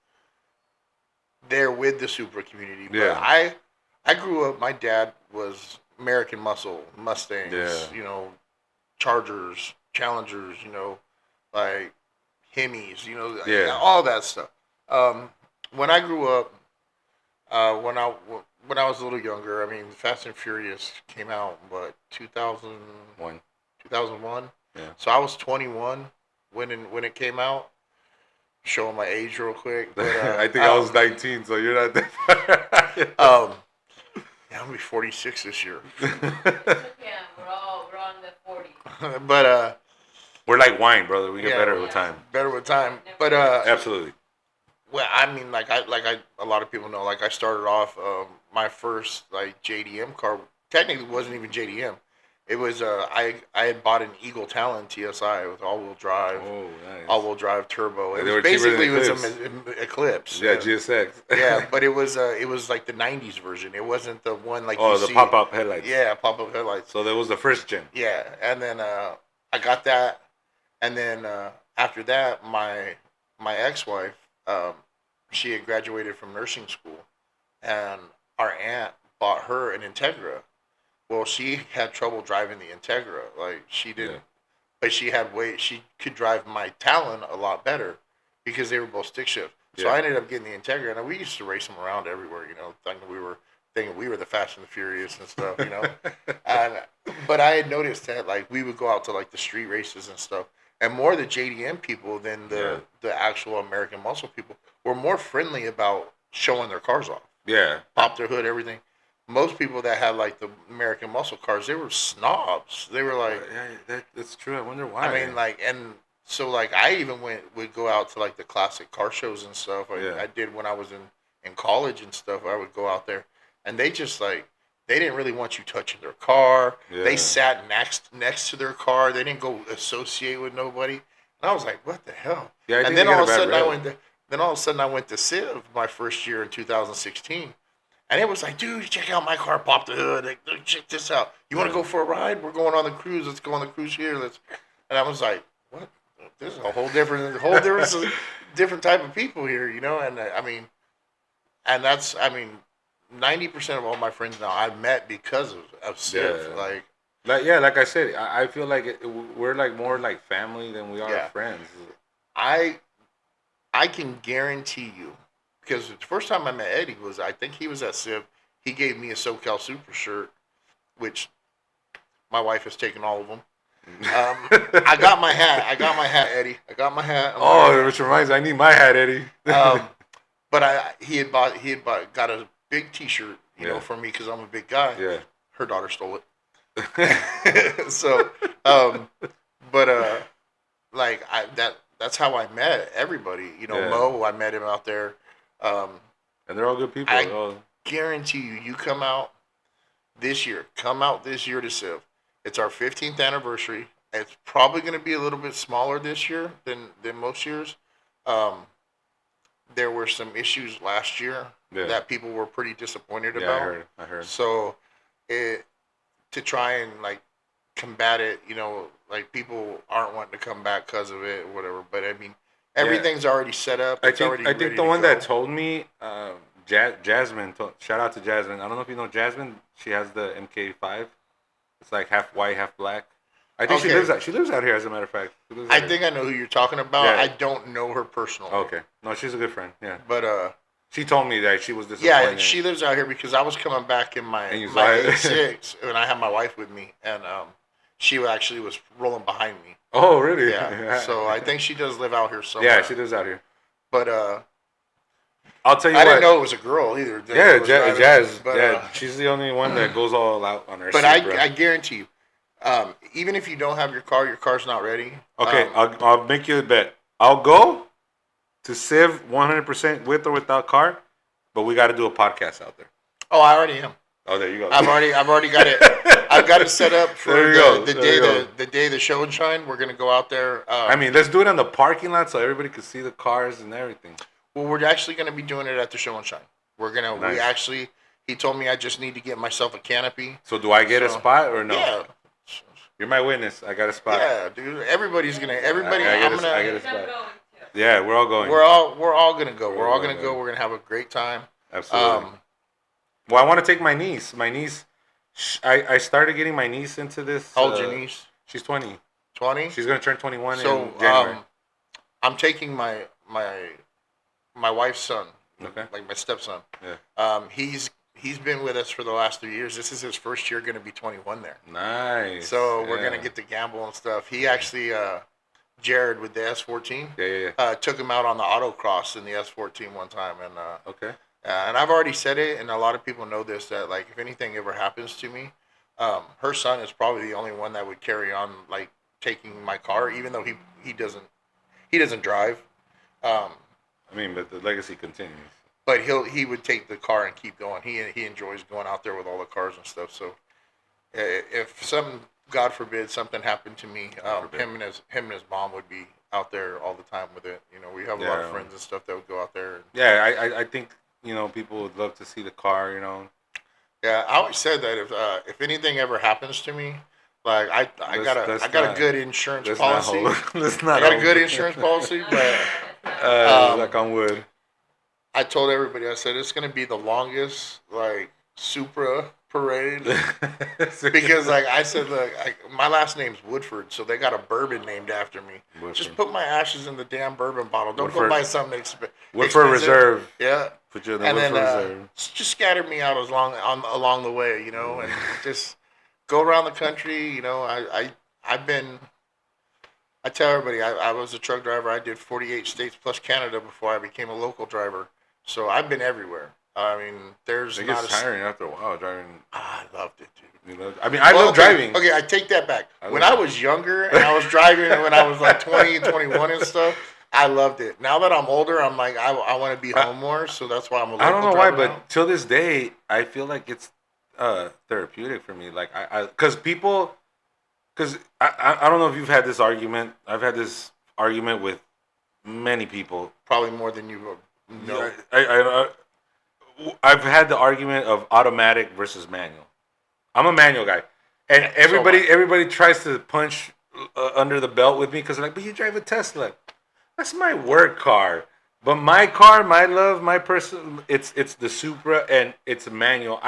there with the super community. But Yeah, I grew up. My dad was American Muscle Mustangs. yeah, Chargers, Challengers. Like Hemis. yeah, All that stuff. Um, when I grew up, when I was a little younger, I mean, Fast and Furious came out, but 2000, one, 2001. yeah. So I was 21 when it came out. Showing my age real quick, but I think I was 19, so you're not that far. yeah, I'm gonna be 46 this year. Yeah, we're on the 40. But We're like wine, brother. We get yeah, better with time. better with time. But Absolutely. well, I mean, a lot of people know, like I started off my first like JDM car. Technically, wasn't even JDM. It was I had bought an Eagle Talon TSI with Oh, nice. all wheel drive turbo. It They was were cheaper basically than it was Eclipse. an Eclipse. Yeah, GSX. Yeah, but it was like the '90s version. It wasn't the one like Oh, you the see. pop up headlights. Yeah, pop up headlights. So that was the first gen. Yeah, and then I got that, and then after that, my ex wife, she had graduated from nursing school, and our aunt bought her an Integra. Well, she had trouble driving the Integra. Like she didn't, Yeah. but she had way. She could drive my Talon a lot better because they were both stick shift. So Yeah. I ended up getting the Integra, and we used to race them around everywhere. Thinking we were the Fast and the Furious and stuff. And but I had noticed that like we would go out to like the street races and stuff, and more the JDM people than Yeah. the actual American Muscle people were more friendly about showing their cars off, Yeah. pop their hood, everything. Most people that had like the American Muscle cars, they were snobs. They were like, Yeah, that's true. I wonder why. I mean, like, and so like I even would go out to like the classic car shows and stuff. Yeah. I did when I was in college and stuff. I would go out there, and they just like they didn't really want you touching their car. Yeah. They sat next to their car. They didn't go associate with nobody. And I was like, what the hell? Yeah, I And think then they get all a of a bad sudden rep. then all of a sudden I went to Civ my first year in 2016. And it was like, dude, check out my car, pop the hood. Like, check this out. You want to Yeah. go for a ride? We're going on the cruise. Let's go on the cruise here. And I was like, what? This is a different type of people here, And I mean, and that's, I mean, 90% of all my friends now I met because of Civ. Yeah. Like, like I said, I feel like we're like more like family than we are Yeah. friends. I I can guarantee you, because the first time I met Eddie was, I think he was at Civ. He gave me a SoCal Super shirt, which my wife has taken all of them. I got my hat. I got my hat, Eddie. I got my hat. I'm Oh, wearing which reminds me, I need my hat, Eddie. it. But got a big T-shirt, Yeah. for me because I'm a big guy. Yeah. Her daughter stole it. So, um, but like that's how I met everybody. Yeah. Mo, I met him out there. Um, And they're all good people. I guarantee you come out this year. Come out this year to Civ. It's our 15th anniversary. It's probably going to be a little bit smaller this year than most years. Um, there were some issues last year that people were pretty disappointed Yeah, about. I heard. So, to try and like combat it, like people aren't wanting to come back because of it or whatever. But I mean, everything's already set up. It's already I think ready the to one go. that told me, Jasmine. Shout out to Jasmine. I don't know if you know Jasmine. She has the MK5. It's like half white, half black. I think she lives out here. As a matter of fact, I think I know who you're talking about. Yeah. I don't know her personally. Okay, no, she's a good friend. Yeah, But she told me that she was disappointed. yeah, she lives out here because I was coming back in my A6 and I had my wife with me, and she actually was rolling behind me. Oh, really? Yeah. So I think she does live out here somewhere. Yeah, she lives out here. But I'll tell you I what. didn't know it was a girl either. Yeah, that was driving. Jazz. But, yeah, she's the only one that goes all out on her. But Supra. I guarantee you, even if you don't have your car's not ready. Okay, I'll make you a bet. I'll go to Civ 100% with or without car, but we got to do a podcast out there. Oh, I already am. Oh, there you go. I've already got it. I've got it set up for the day the show and shine. We're gonna go out there. I mean, let's do it on the parking lot so everybody can see the cars and everything. Well, we're actually gonna be doing it at the show and shine. Nice. He told me I just need to get myself a canopy. So do I get a spot or no? Yeah. You're my witness. I got a spot. Yeah, dude. Everybody's gonna. Everybody. I get a spot. Yeah, we're all going. We're all gonna go. We're all gonna go. We're gonna have a great time. Absolutely. Well, I want to take my niece. My niece, I started getting my niece into this. How old's your niece? She's 20. 20? She's gonna turn 21 in So January. I'm taking my wife's son. Okay. Like my stepson. Yeah. He's been with us for the last 3 years. This is his first year going to be 21 there. Nice. So we're going to get to gamble and stuff. He actually, Jared with the S14. Yeah. Took him out on the autocross in the S14 one time, and Okay. and I've already said it, and a lot of people know this, that like if anything ever happens to me, her son is probably the only one that would carry on like taking my car, even though he doesn't drive. I mean, but the legacy continues. But he would take the car and keep going. He enjoys going out there with all the cars and stuff. So if something, God forbid, something happened to me, him and his mom would be out there all the time with it. We have a lot of friends and stuff that would go out there. Yeah, I think people would love to see the car. Yeah, I always said that if anything ever happens to me, like I got a good insurance policy. Let's not. I got a good insurance policy, but like on wood. I told everybody, I said it's gonna be the longest like Supra parade because like I said, look, my last name's Woodford, so they got a bourbon named after me. Woodford. Just put my ashes in the damn bourbon bottle. Don't Woodford. go buy something expensive. Woodford Reserve. Yeah. Put you in the And Woodford then Reserve. just scatter me out along the way, and just go around the country. I tell everybody I was a truck driver. I did 48 states plus Canada before I became a local driver. So I've been everywhere. I mean, there's It not gets tiring after a while driving. I loved it, dude. I love driving. Okay, I take that back. When I was younger and I was driving when I was like 20, 21 and stuff, I loved it. Now that I'm older, I'm like, I want to be home more, so that's why I'm a local I don't know why, driver but till this day, I feel like it's therapeutic for me. Like because I don't know if you've had this argument. I've had this argument with many people. Probably more than you know. I've had the argument of automatic versus manual. I'm a manual guy, and everybody tries to punch under the belt with me because they're like, "But you drive a Tesla." That's my work car. But my car, my love, my person, it's the Supra and it's a manual.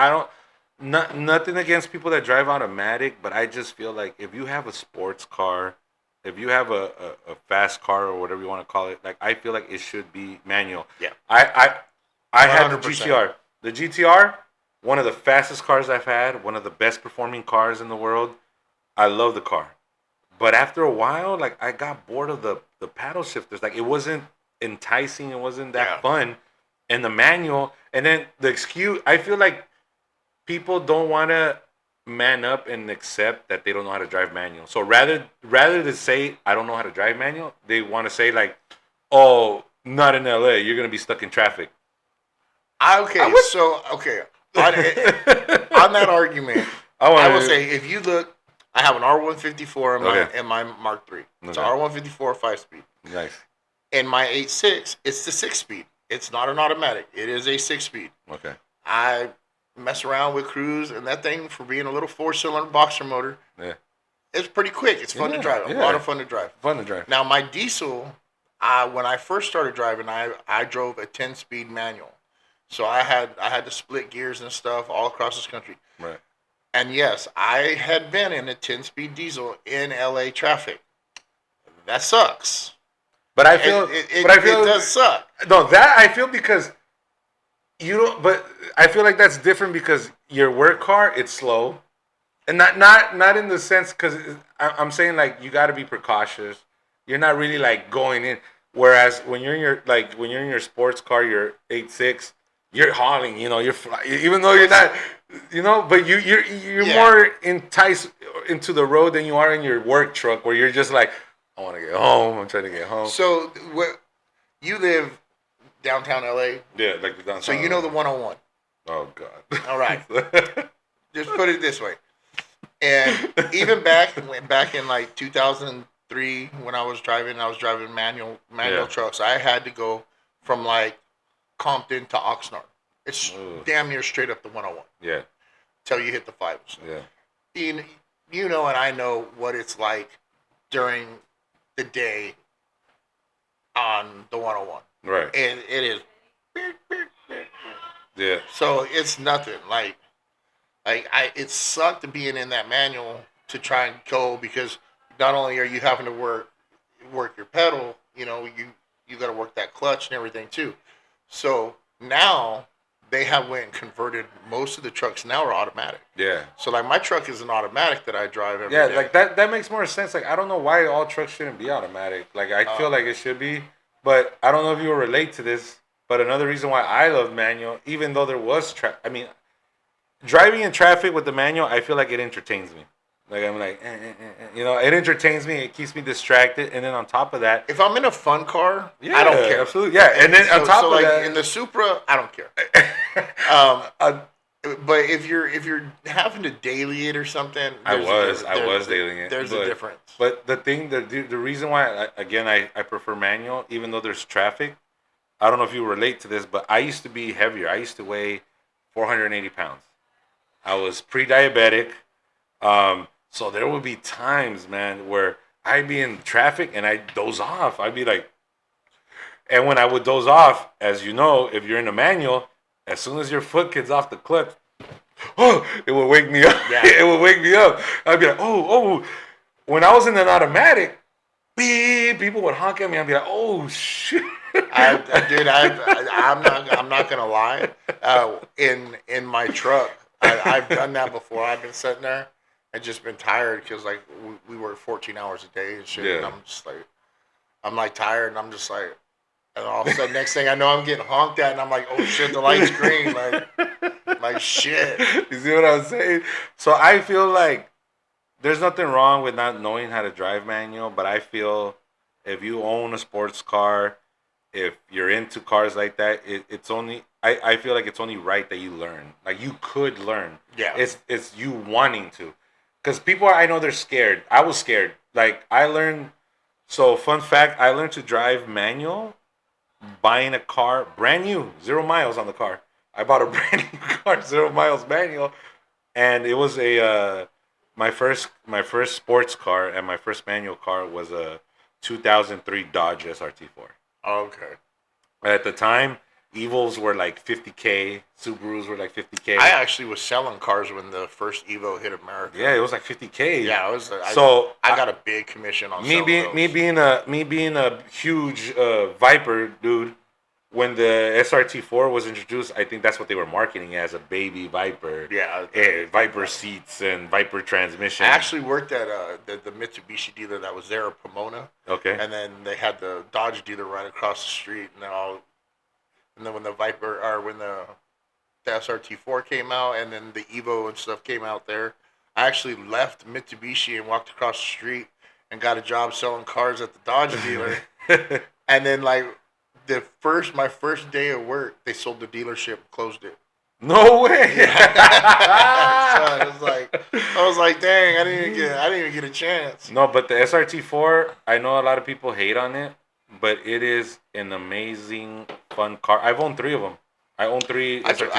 nothing against people that drive automatic, but I just feel like if you have a sports car, if you have a fast car or whatever you want to call it, like I feel like it should be manual. Yeah. I had the 100%. GTR. The GTR, one of the fastest cars I've had, one of the best performing cars in the world. I love the car. But after a while, like I got bored of the paddle shifters. Like it wasn't enticing, it wasn't that Yeah. fun. And the manual, and then the excuse. I feel like people don't want to man up and accept that they don't know how to drive manual. So rather than say I don't know how to drive manual, they want to say like, oh, not in LA, you're gonna be stuck in traffic. Okay, I would- so okay, on that argument, I will say if you look, I have an R154 in my Mark III. It's an R154 5-speed. Nice. In my 8.6, it's the 6-speed. It's not an automatic. It is a 6-speed. Okay. I mess around with cruise, and that thing, for being a little 4-cylinder boxer motor, Yeah. it's pretty quick. It's fun to drive. A lot of fun to drive. Fun to drive. Now, my diesel, when I first started driving, I drove a 10-speed manual. So I had to split gears and stuff all across this country. Right. And yes, I had been in a 10-speed diesel in LA traffic. That sucks. But I feel it does suck. No, that I feel because you don't. But I feel like that's different because your work car, it's slow, and not in the sense because I'm saying like you got to be precautious. You're not really like going in. Whereas when you're in your sports car, your 8.6, you're hauling. You know, you're even though you're not. You know, but you're more enticed into the road than you are in your work truck, where you're just like, I want to get home. I'm trying to get home. So you live downtown LA? Yeah, like the downtown. So you know the 101. Oh God. All right. Just put it this way. And even back in like 2003 when I was driving manual trucks. I had to go from like Compton to Oxnard. It's damn near straight up the 101. Yeah. Till you hit the 5s. Yeah. You know, and I know what it's like during the day on the 101. Right. And it is. Yeah. So it's nothing. Like it sucked being in that manual to try and go, because not only are you having to work your pedal, you know, you got to work that clutch and everything too. So now they have went and converted most of the trucks now are automatic. Yeah. So like my truck is an automatic that I drive every day. Like that makes more sense. Like I don't know why all trucks shouldn't be automatic. Like I feel like it should be, but I don't know if you will relate to this. But another reason why I love manual, even though there was driving in traffic with the manual, I feel like it entertains me. Like I'm like, you know, it entertains me. It keeps me distracted, and then on top of that, if I'm in a fun car, I don't care. Absolutely, yeah. And then on top of like that, in the Supra, I don't care. But if you're having to daily it or something, I was dailying it. There's a difference. But the reason why I prefer manual, even though there's traffic, I don't know if you relate to this, but I used to be heavier. I used to weigh 480 pounds. I was pre-diabetic. So there would be times, man, where I'd be in traffic and I'd doze off. I'd be like, and when I would doze off, as you know, if you're in a manual, as soon as your foot gets off the clutch, it would wake me up. Yeah. It would wake me up. I'd be like, oh. When I was in an automatic, beep, people would honk at me. I'd be like, oh shit. I'm not gonna lie. In my truck, I've done that before. I've been sitting there and just been tired because like we work 14 hours a day and shit. Yeah. And I'm like tired, and I'm just like, and all of a sudden, next thing I know, I'm getting honked at, and I'm like, oh shit, the light's green, like shit. You see what I'm saying? So I feel like there's nothing wrong with not knowing how to drive manual, but I feel if you own a sports car, if you're into cars like that, it's only I feel like it's only right that you learn. Like you could learn. Yeah. It's you wanting to, because people I know they're scared. I was scared. Like I learned. So fun fact, I learned to drive manual buying a car brand new, 0 miles on the car. I bought a brand new car, 0 miles manual, and it was my first sports car, and my first manual car was a 2003 Dodge SRT4. Okay. At the time, Evos were like 50K. Subarus were like 50K. I actually was selling cars when the first Evo hit America. Yeah, it was like 50K. Yeah, it was. So I got a big commission on me being those. me being a huge Viper dude. When the SRT4 was introduced, I think that's what they were marketing as, a baby Viper. Yeah, Viper seats and Viper transmission. I actually worked at the Mitsubishi dealer that was there, Pomona. Okay. And then they had the Dodge dealer right across the street, and then when the Viper or when the SRT4 came out, and then the Evo and stuff came out there, I actually left Mitsubishi and walked across the street and got a job selling cars at the Dodge dealer. And then like my first day of work, they sold the dealership, closed it. No way. So I was like, dang, I didn't even get a chance. No, but the SRT4, I know a lot of people hate on it, but it is an amazing, fun car. I've owned 3 of them. I own 3 SRT4s. I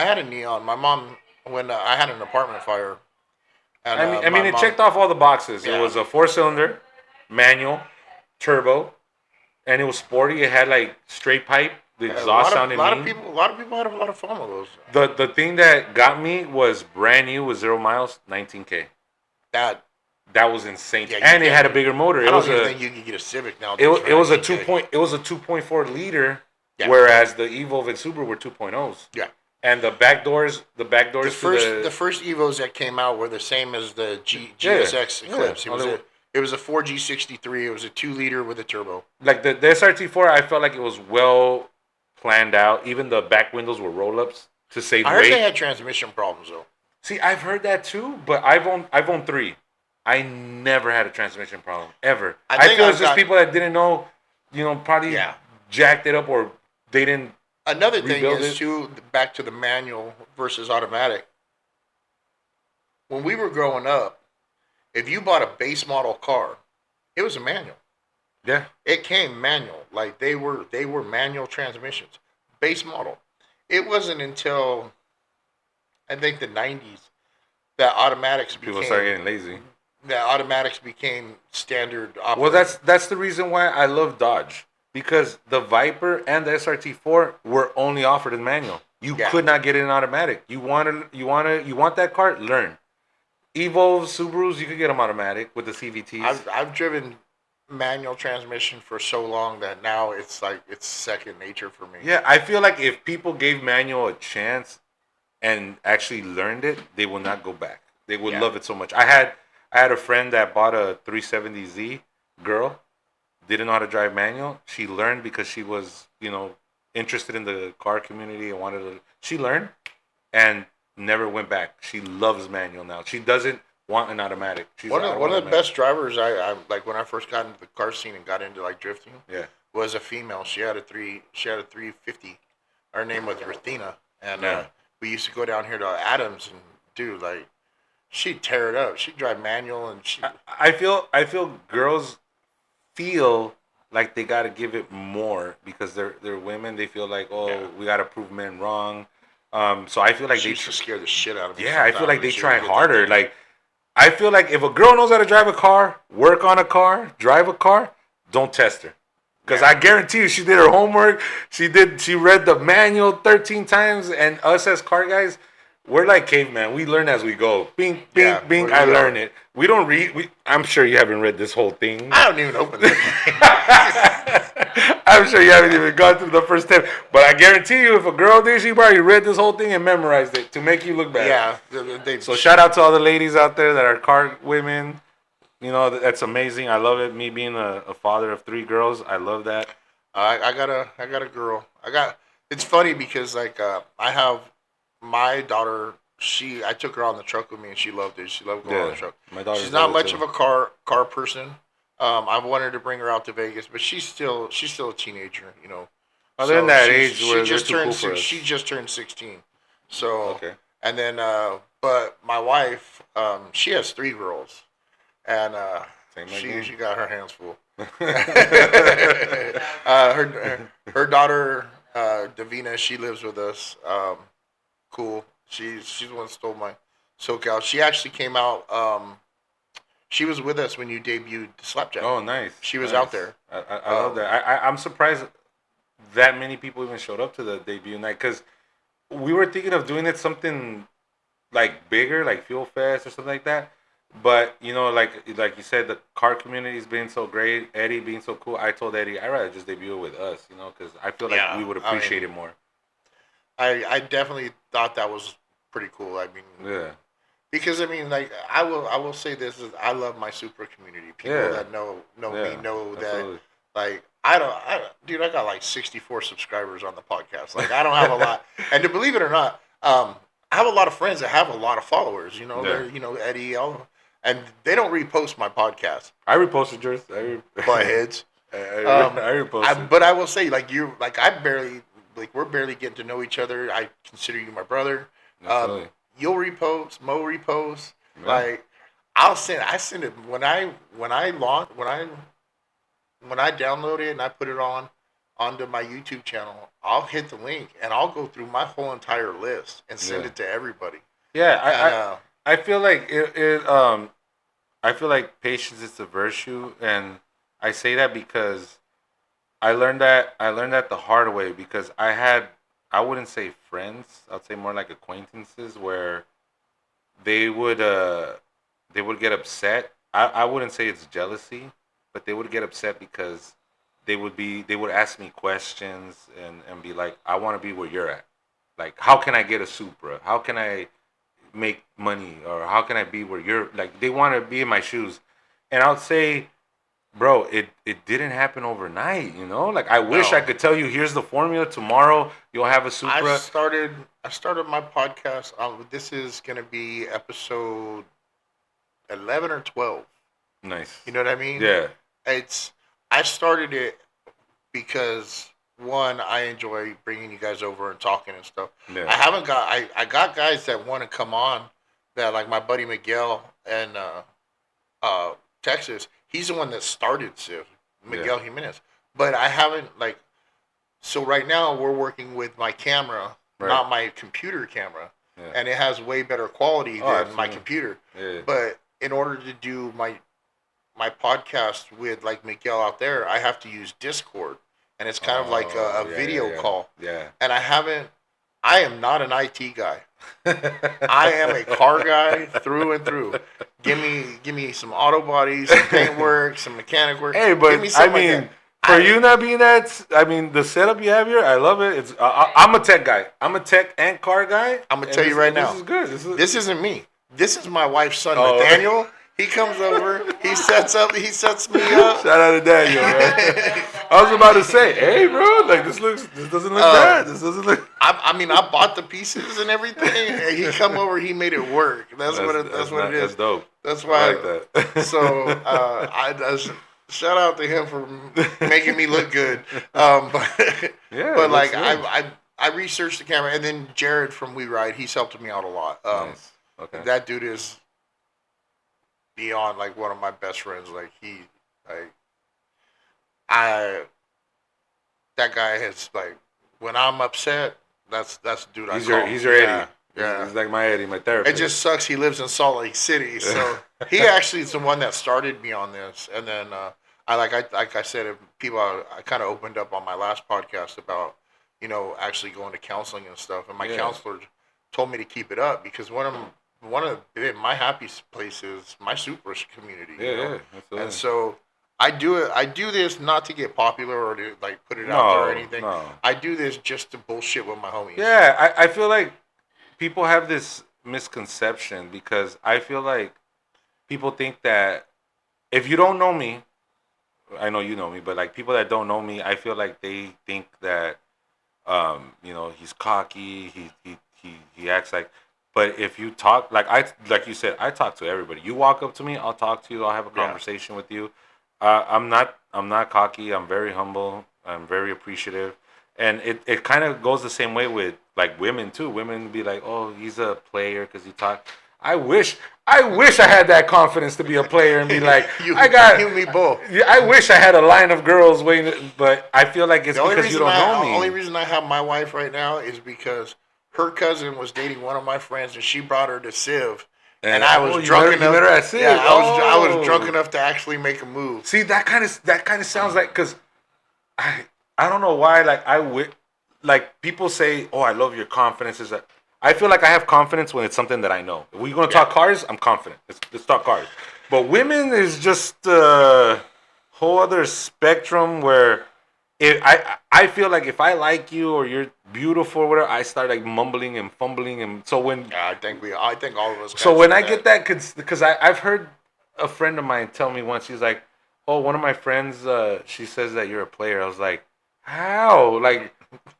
had a Neon. My mom, when I had an apartment fire. And, I mean, it checked off all the boxes. Yeah. It was a 4-cylinder, manual, turbo, and it was sporty. It had like straight pipe. The exhaust sounded mean. A lot of people had a lot of fun with those. The thing that got me was brand new with 0 miles, 19K. That was insane. Yeah, and it had a bigger motor. I don't even think you could get a Civic now. It was a 2.4 liter, yeah. Whereas the Evo and Subaru were 2.0s. Yeah. And the back doors. The first Evos that came out were the same as the GSX Eclipse. Yeah. It was a 4G63. It was a 2-liter with a turbo. Like the SRT4, I felt like it was well planned out. Even the back windows were roll-ups to save weight. I heard they had transmission problems though. See, I've heard that too, but I've owned 3. I never had a transmission problem ever. I feel it's just people that didn't know, probably jacked it up or they didn't. Another thing is too, back to the manual versus automatic. When we were growing up, if you bought a base model car, it was a manual. Yeah. It came manual. Like they were manual transmissions. Base model. It wasn't until I think the 90s that automatics people started getting lazy. That automatics became standard operating. Well, that's the reason why I love Dodge. Because the Viper and the SRT4 were only offered in manual. You could not get it in automatic. You want that car? Learn. Evos, Subarus, you could get them automatic with the CVTs. I've driven manual transmission for so long that now it's second nature for me. Yeah, I feel like if people gave manual a chance and actually learned it, they will not go back. They would love it so much. I had a friend that bought a 370Z girl, didn't know how to drive manual. She learned because she was, interested in the car community and she learned and never went back. She loves manual now. She doesn't want an automatic. One of the best drivers I like when I first got into the car scene and got into like drifting. Yeah. Was a female. She had a 350. Her name was Ruthina, and we used to go down here to Adams and dude, like she'd tear it up. She'd drive manual and I feel girls feel like they got to give it more because they're women. They feel like we got to prove men wrong. So I feel like they scare the shit out of me. Yeah, I feel like they try harder. Like I feel like if a girl knows how to drive a car, work on a car, drive a car, don't test her. Because I guarantee you, she did her homework. She read the manual 13 times. And us as car guys, we're like caveman. We learn as we go. Bing, bing, bing. I learn it. We don't read. I'm sure you haven't read this whole thing. I don't even open it. I'm sure you haven't even gone through the first step. But I guarantee you, if a girl did, she probably read this whole thing and memorized it to make you look bad. Yeah. So shout out to all the ladies out there that are car women. That's amazing. I love it. Me being a father of 3 girls, I love that. I got a girl. It's funny because like I have my daughter. I took her on the truck with me and she loved it. She loved going on the truck. My daughter. She's not much of a car person. I wanted to bring her out to Vegas, but she's still a teenager. Other than that age, where she just turned 16. So and then but my wife, she has 3 girls. And she got her hands full. Her daughter Davina, she lives with us. Cool. She's the one that stole my SoCal. She actually came out. She was with us when you debuted Slapjack. Oh, nice. She was out there. I love that. I'm surprised that many people even showed up to the debut night because we were thinking of doing it something like bigger, like Fuel Fest or something like that. But you know, like you said, the car community's been so great. Eddie being so cool. I told Eddie I'd rather just debut it with us, you know, because I feel like we Yeah, would I appreciate mean, it more. I definitely thought that was pretty cool. I mean, Yeah, because I mean, like I will say this is I love my super community. People yeah, that know me yeah, know that absolutely. like dude, I got like 64 subscribers on the podcast. Like I don't have a lot, and to believe it or not, I have a lot of friends that have a lot of followers. You know, Yeah, they're Eddie, and they don't repost my podcast, I reposted yours. buttheads. I reposted. But I will say like we're barely getting to know each other. I consider you my brother. Absolutely. You'll repost, Mo repost. Yeah. Like I send it when I download it and I put it onto my YouTube channel. I'll hit the link and I'll go through my whole entire list and send Yeah. it to everybody. Yeah. And I feel like I feel like patience is a virtue, and I say that because I learned that the hard way because I wouldn't say friends, I'd say more like acquaintances where they would uh they would get upset. I wouldn't say it's jealousy, but they would get upset because they would ask me questions and be like, I want to be where you're at. Like, how can I get a Supra? How can I make money? Or how can I be where you're like they want to be in my shoes. And I'll say, bro, it didn't happen overnight, you know? Like I wish I no, could tell you here's the formula. Tomorrow you'll have a I Supra. started I started my podcast. This is gonna be episode 11 or 12. Nice. You know what I mean? Yeah. It's I started it because one, I enjoy bringing you guys over and talking and stuff. Yeah. I got guys that want to come on that like my buddy Miguel and uh Texas. He's the one that started Civ, Miguel Yeah. Jimenez. But I haven't like so right now we're working with my camera, Right. not my computer camera, Yeah. and it has way better quality Oh, than my absolutely. computer. Yeah. But in order to do my podcast with like Miguel out there, I have to use Discord, and it's kind of like Oh, a yeah, video yeah, call. yeah. And I haven't. I am not an IT guy. I am a car guy through and through. Give me some auto body, some paint work, some mechanic work. Hey, Give but me I something like mean, that. for you not being that, I mean, the setup you have here, I love it. It's I'm a tech guy. I'm a tech and car guy. I'm gonna tell you right now. This is good. This isn't me. This is my wife's son, Oh. Nathaniel. He comes over. He sets me up. Shout out to Daniel, man. I was about to say, hey, bro, like this doesn't look bad. This doesn't look. I mean, I bought the pieces and everything. And he come over. He made it work. That's what it is. That's dope. That's I why. like that. So shout out to him for making me look good. But Yeah, but looks like good. I researched the camera, and then Jared from We Ride, he's helped me out a lot. Nice. Okay. That dude is beyond like one of my best friends. Like like I that guy has like when I'm upset, that's the dude I call. He's your Eddie. Yeah. He's like my Eddie, my It therapist. just sucks. He lives in Salt Lake City, so he actually is the one that started me on this. And then like I said, if people I kind of opened up on my last podcast about actually going to counseling and stuff. And my Yeah. counselor told me to keep it up because one of my happiest places, my super community. Yeah, absolutely. And so I do it. I do this not to get popular or to like put it out there or anything. No. I do this just to bullshit with my homies. Yeah, I feel like people have this misconception because I feel like people think that if you don't know me, I know you know me, but like people that don't know me, I feel like they think that he's cocky, he acts like. But if you talk like you said, I talk to everybody. You walk up to me, I'll talk to you, I'll have a conversation with you. I'm not cocky. I'm very humble. I'm very appreciative, and it kind of goes the same way with like women too. Women be like, oh, he's a player because he talk. I wish I had that confidence to be a player and be like, you and me both. I wish I had a line of girls waiting, but I feel like it's because you don't know me. The only reason I have my wife right now is because her cousin was dating one of my friends and she brought her to Civ. And I was drunk enough. You met her at Civ. Yeah, I was drunk enough to actually make a move. See, that kind of sounds like because I don't know why. Like people say, "Oh, I love your confidence." Is that I feel like I have confidence when it's something that I know. If we're gonna talk cars, I'm confident. Let's talk cars. But women is just a whole other spectrum where I feel like if I like you or you're beautiful or whatever, I start like mumbling and fumbling, and so when Yeah, I think all of us. so Guys when do I that. get that, because I've heard a friend of mine tell me once, she's like, "Oh, one of my friends, she says that you're a player." I was like, "How?" Like,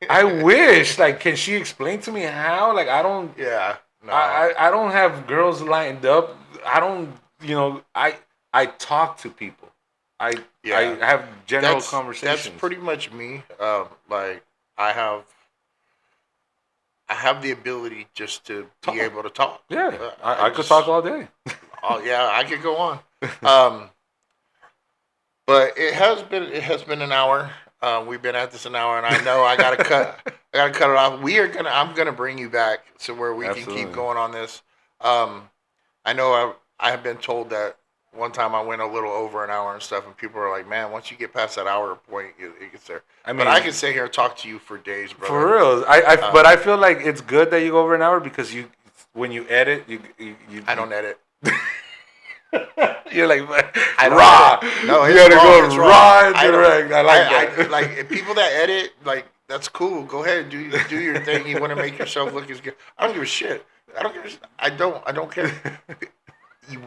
I wish. Like, can she explain to me how? Like, I don't. Yeah, no, I don't have girls lined up. I don't. I talk to people. I yeah. have general That's conversations. pretty much me. Like I have I have the ability just to be Talk. able to talk. Yeah, I I could talk just all day. oh yeah, I could go on. Um, but it has been an hour. We've been at this an hour, and I know I gotta cut it off. I'm gonna bring you back so where we can keep Absolutely. going on this. Um, I know I have been told that one time I went a little over an hour and stuff, and people are like, "Man, once you get past that hour point, it gets there." I But I mean, can sit here and talk to you for days, brother. for real. But Um, I feel like it's good that you go over an hour because when you edit, I don't edit. you're like I don't raw. edit. No, You it's gotta wrong. go It's wrong. raw and I don't. direct. I like I that. like people that edit. Like that's cool. Go ahead, do your thing. You want to make yourself look as good. I don't give a shit. I don't give a shit. I don't care.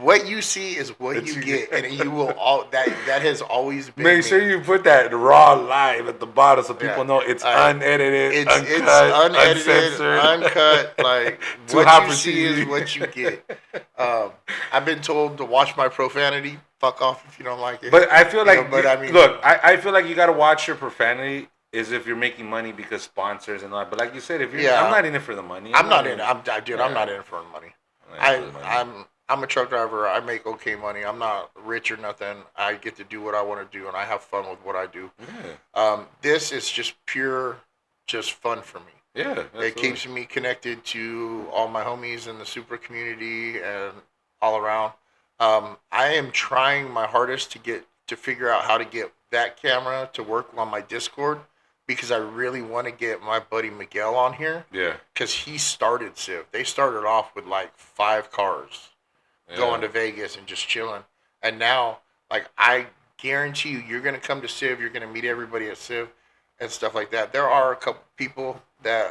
What you see is what you get, and you will all that has always been Make me. sure you put that raw live at the bottom so Yeah, people know it's I unedited, it's uncut, unedited, uncensored. uncut. Like Too what hot you for see is TV. what you get. I've been told to watch my profanity. Fuck off if you don't like it. But I feel You know, like but I mean, look, I feel like you gotta watch your profanity is if you're making money because sponsors and all that. But like you said, if you're I'm yeah, not in it for the money. I'm not in. in Dude, I'm yeah, not in it for the money. I'm not in it for the money. I'm a truck driver. I make okay money. I'm not rich or nothing. I get to do what I want to do, and I have fun with what I do. Yeah. This is just pure, just fun for me. Yeah, It absolutely. keeps me connected to all my homies in the super community and all around. I am trying my hardest to figure out how to get that camera to work on my Discord because I really want to get my buddy Miguel on here Yeah. because he started Civ. They started off with like 5 cars going Yeah. to Vegas and just chilling, and now like I guarantee you, you're gonna come to Civ. You're gonna meet everybody at Civ and stuff like that. There are a couple people that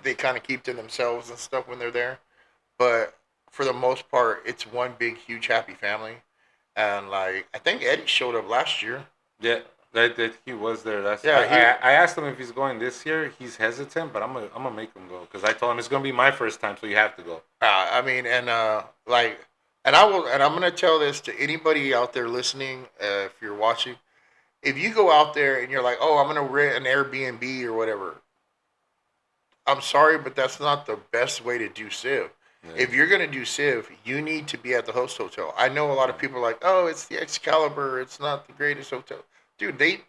they kind of keep to themselves and stuff when they're there. But for the most part, it's one big, huge, happy family. And like, I think Eddie showed up last year. Yeah. That he was there. Yeah, I asked him if he's going this year. He's hesitant, but I'm gonna make him go because I told him it's gonna be my first time, so you have to go. I mean, and like, and I'm gonna tell this to anybody out there listening, if you're watching, if you go out there and you're like, oh, I'm gonna rent an Airbnb or whatever, I'm sorry, but that's not the best way to do Civ. Yeah. If you're gonna do Civ, you need to be at the host hotel. I know a lot of people are like, oh, it's the Excalibur. It's not the greatest hotel, dude. They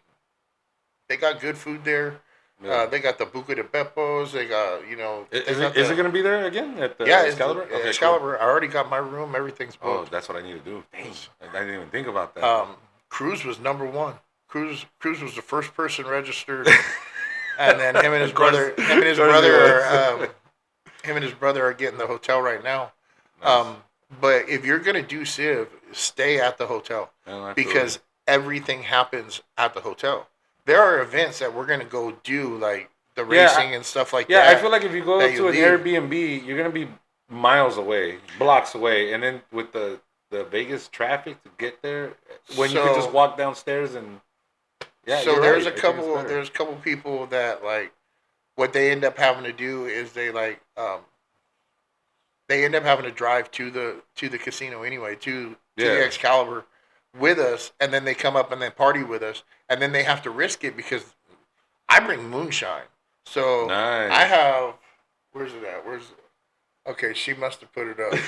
got good food there. Yeah. They got the Buca de Bepos. They got they got Is it gonna be there again at the yeah, Excalibur? it's Okay, Excalibur. I already got my room. Everything's cool. Oh, booked. that's what I need to do. Dang, I didn't even think about that. Cruz was number one. Cruz was the first person registered, and then him and his Of course- brother, him and his of course he brother, was. him and his brother are getting the hotel right now. Nice. But if you're gonna do Civ, stay at the hotel Yeah, because everything happens at the hotel. There are events that we're gonna go do like the Yeah, racing and stuff like yeah, that. I feel like if you go that you to an leave. Airbnb, you're gonna be miles away, blocks away, and then with the Vegas traffic to get there, when you can just walk downstairs and yeah. So You're there's right. a I think it's couple. better. There's a couple people that like what they end up having to do is they end up having to drive to the casino anyway to Yeah. the Excalibur with us, and then they come up and they party with us, and then they have to risk it because I bring moonshine. So Nice. I have where's it at? Okay, she must have put it up.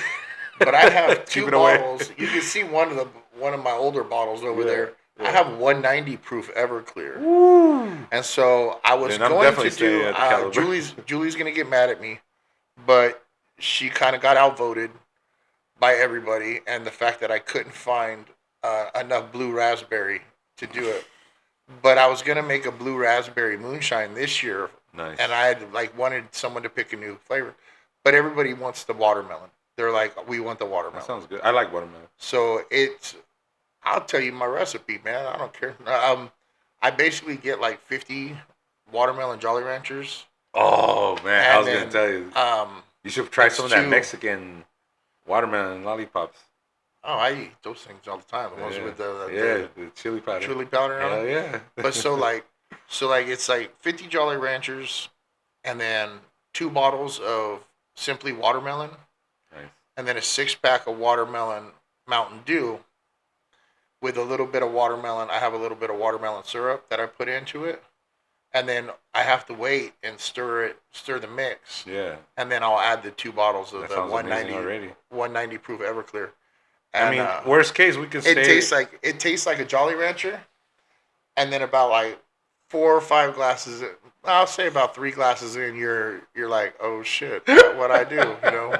But I have Keep two it away. bottles. You can see one of my older bottles over Yeah, there. yeah. I have 190 proof Everclear. Woo. And so I was Then I'm going definitely to staying do at the Caliber. Julie's gonna get mad at me, but she kind of got outvoted by everybody, and the fact that I couldn't find enough blue raspberry to do it. But I was gonna make a blue raspberry moonshine this year, Nice. and I had like wanted someone to pick a new flavor, but everybody wants the watermelon. They're like, we want the That watermelon. sounds good. I like watermelon. So it's, I'll tell you my recipe, man. I don't care. I basically get like 50 watermelon Jolly Ranchers, Oh man, I and was gonna then tell you. um, You should try it's some of that two. Mexican watermelon lollipops. Oh, I eat those things all the time. The ones Yeah, with yeah, the chili the powder. chili powder on Hell them. yeah. But so like it's like 50 Jolly Ranchers, and then 2 bottles of simply watermelon, Nice. and then a 6 pack of watermelon Mountain Dew with a little bit of watermelon. I have a little bit of watermelon syrup that I put into it, and then I have to wait and stir the mix, Yeah, and then I'll add the 2 bottles of that the sounds amazing already. 190 proof Everclear, I and mean, worst case, we can it stay. tastes like a Jolly Rancher, and then about like 4 or 5 glasses. I'll say about 3 glasses in, you're like, oh shit, what I do, you know?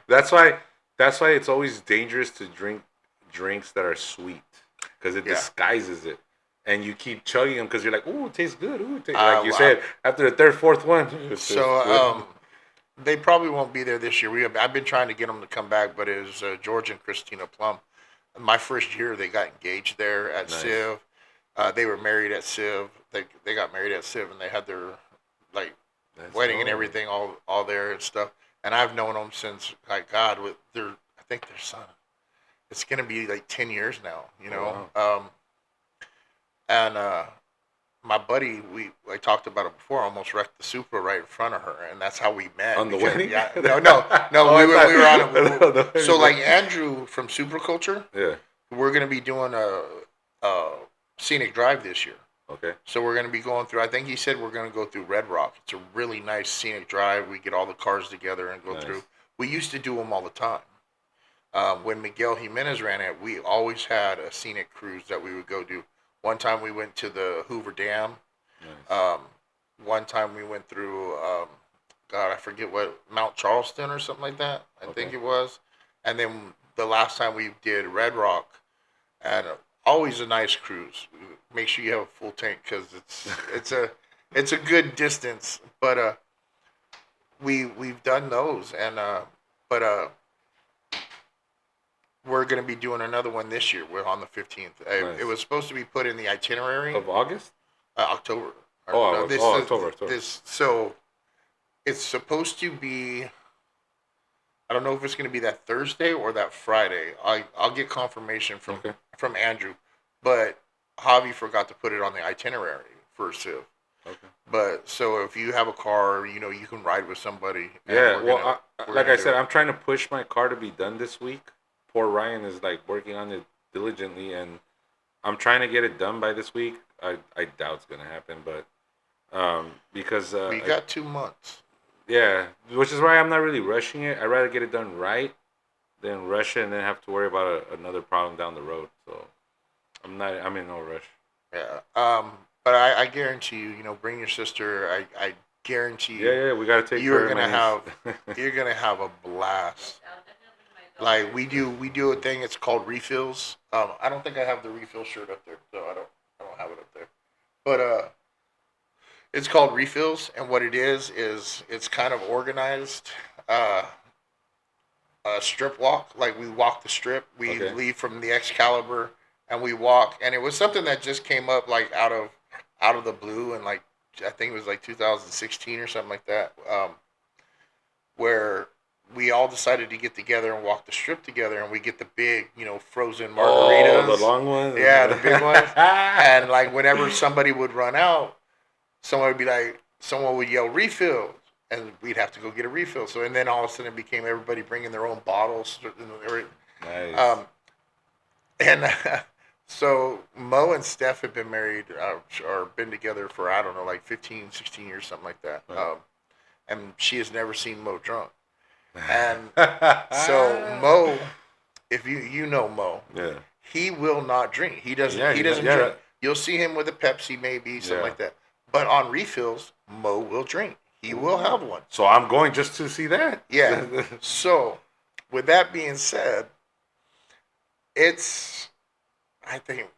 that's why. That's why it's always dangerous to drink drinks that are sweet because it Yeah. disguises it, and you keep chugging them because you're like, "Ooh, it tastes good." Ooh, Uh, like you said, after the third, fourth one, it's so good. they probably won't be there this year. I've been trying to get them to come back, but it was George and Christina Plum. My first year, they got engaged there at Nice. Civ. They were married at Civ. They got married at Civ, and they had their like Let's wedding and go. everything all there and stuff. And I've known them since like God with their I think their son. It's gonna be like 10 years now, you know. Wow. And my buddy, I talked about it before, almost wrecked the Supra right in front of her, and that's how we met. On the because- wedding? Yeah, no, Oh, I we thought- were on the it. wedding, So like but- Andrew from Supra Culture, Yeah. we're gonna be doing a scenic drive this year. Okay. So we're going to be going through. I think he said we're going to go through Red Rock. It's a really nice scenic drive. We get all the cars together and go Nice. through. We used to do them all the time. When Miguel Jimenez ran it, we always had a scenic cruise that we would go do. One time we went to the Hoover Dam. Nice. One time we went through. God, I forget what Mount Charleston or something like that. I think Okay. it was. And then the last time we did Red Rock, and always a nice cruise. Make sure you have a full tank because it's a good distance. But we've done those, and but we're gonna be doing another one this year. We're on the 15th. Nice. It was supposed to be put in the itinerary Of August? October. Oh, October. So it's supposed to be. I don't know if it's going to be that Thursday or that Friday. I'll get confirmation Okay. from Andrew, but Javi forgot to put it on the itinerary for Civ. Okay. But so if you have a car, you know you can ride with somebody. and Yeah. we're Well, we're like gonna I do said, it. I'm trying to push my car to be done this week. Poor Ryan is like working on it diligently, and I'm trying to get it done by this week. I doubt it's gonna happen, but because We got 2 months. yeah, which is why I'm not really rushing it. I'd rather get it done right than rush it and then have to worry about another problem down the road. So I'm in no rush. Yeah. But I guarantee you, bring your sister. I guarantee you, Yeah, we gotta take. you're care of gonna my niece. you're gonna have a blast. I'll definitely bring my daughter. Like we do a thing. It's called refills. I don't think I have the refill shirt up there, so I don't have it up there. But it's called refills, and what it is it's kind of organized. A strip walk. Like we walk the strip. We Okay. leave from the Excalibur, and we walk. And it was something that just came up like out of the blue, and like I think it was like 2016 or something like that. Where we all decided to get together and walk the strip together, and we get the big, frozen margaritas. Oh, the long ones. Yeah, the big ones. And like whenever somebody would run out, someone would yell refill, and we'd have to go get a refill. So and then all of a sudden it became everybody bringing their own bottles. Nice. And so Mo and Steph have been married or been together for I don't know like 15, 16 years, something like that. Right. And she has never seen Mo drunk. And so Mo, if you know Mo, Yeah. he will not drink. He doesn't. Yeah, he doesn't yeah. drink. You'll see him with a Pepsi, maybe something Yeah. like that. But on refills, Mo will drink. He will have one. So I'm going just to see that. Yeah. So, with that being said, it's I think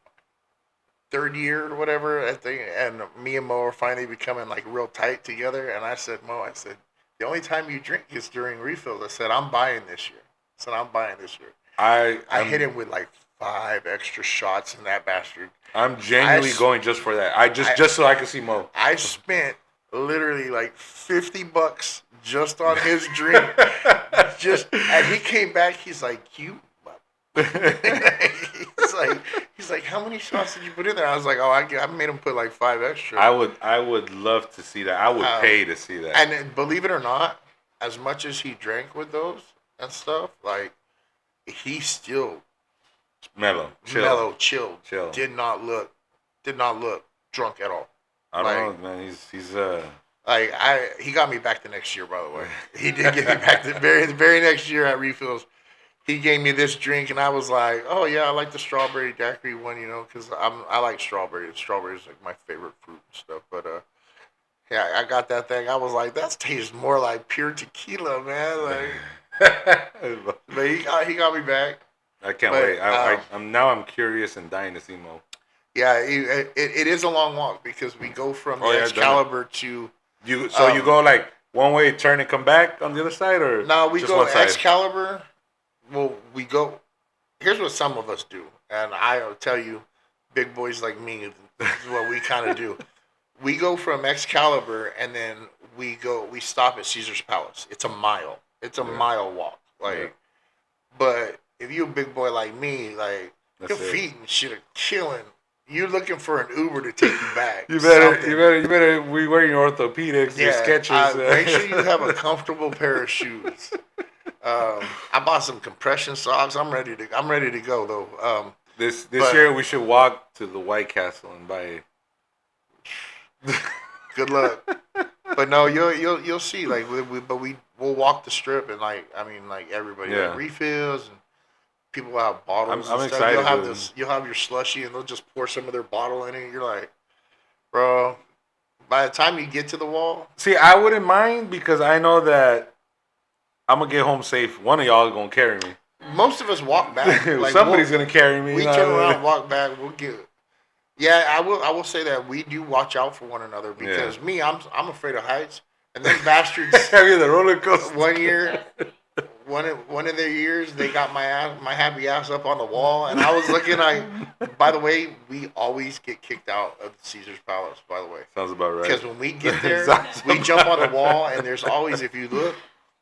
third year or whatever, I think, and me and Mo are finally becoming like real tight together. And I said, Mo, I said, the only time you drink is during refills. I said, I'm buying this year. I said, I'm buying this year. I hit him with like 5 extra shots in that bastard. I'm genuinely going just for that. Just so I can see Mo. I spent literally like $50 just on his drink. And he came back. He's like, you. he's like, how many shots did you put in there? I was like, I made him put like 5 extra. I would love to see that. I would pay to see that. And believe it or not, as much as he drank with those and stuff, like he still chilled. Did not look drunk at all. I don't know, man. He's like he got me back the next year. By the way, he did get me back the very next year at refills. He gave me this drink, and I was like, "Oh yeah, I like the strawberry daiquiri one, because I like strawberry. Strawberry is like my favorite fruit and stuff." But yeah, I got that thing. I was like, "That tastes more like pure tequila, man." Like, but he got me back. I can't wait. I'm curious and dying to see Mo. Yeah, it is a long walk because we go from the Excalibur to you. So you go like one way, turn and come back on the other side, or no? We go Excalibur. Well, we go. Here's what some of us do, and I'll tell you, big boys like me, this is what we kind of do. We go from Excalibur, and then we stop at Caesar's Palace. It's a mile. It's a mile walk. But if you're a big boy like me, like your feet and shit are killing. You're looking for an Uber to take you back. You better. We wear your orthopedics, your Skechers. Make sure you have a comfortable pair of shoes. I bought some compression socks. I'm ready to go though. This year we should walk to the White Castle and buy. Good luck. But no, you'll see. Like we'll walk the strip and like everybody like refills and people will have bottles. I'm and stuff. excited. You'll have your slushie and they'll just pour some of their bottle in it. You're like, bro. By the time you get to the wall, see, I wouldn't mind because I know that I'm gonna get home safe. One of y'all is gonna carry me. Most of us walk back. Like somebody's gonna carry me. We turn around, walk back. We'll get. Yeah, I will say that we do watch out for one another because I'm afraid of heights, and then bastards. Have the roller coaster? One year, one of their years, they got my happy ass up on the wall, and I was looking. By the way, we always get kicked out of Caesar's Palace. By the way, sounds about right. Because when we get there, we jump on the wall, and there's always, if you look.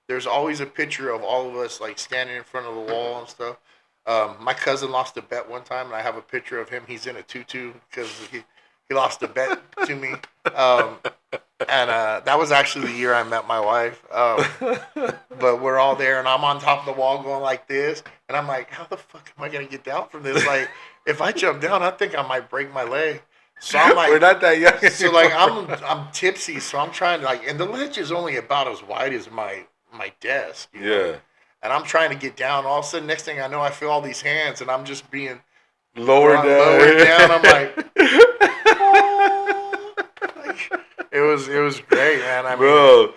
There's always a picture of all of us like standing in front of the wall and stuff. My cousin lost a bet one time, and I have a picture of him. He's in a tutu because he lost a bet to me. And that was actually the year I met my wife. But we're all there, and I'm on top of the wall going like this. And I'm like, how the fuck am I going to get down from this? Like, if I jump down, I think I might break my leg. So I'm like, we're not that young. So like, I'm tipsy, so I'm trying to like, and the ledge is only about as wide as my desk. You know? And I'm trying to get down. All of a sudden, next thing I know, I feel all these hands, and I'm just being lowered down. I'm like, it was great, man. I mean, bro,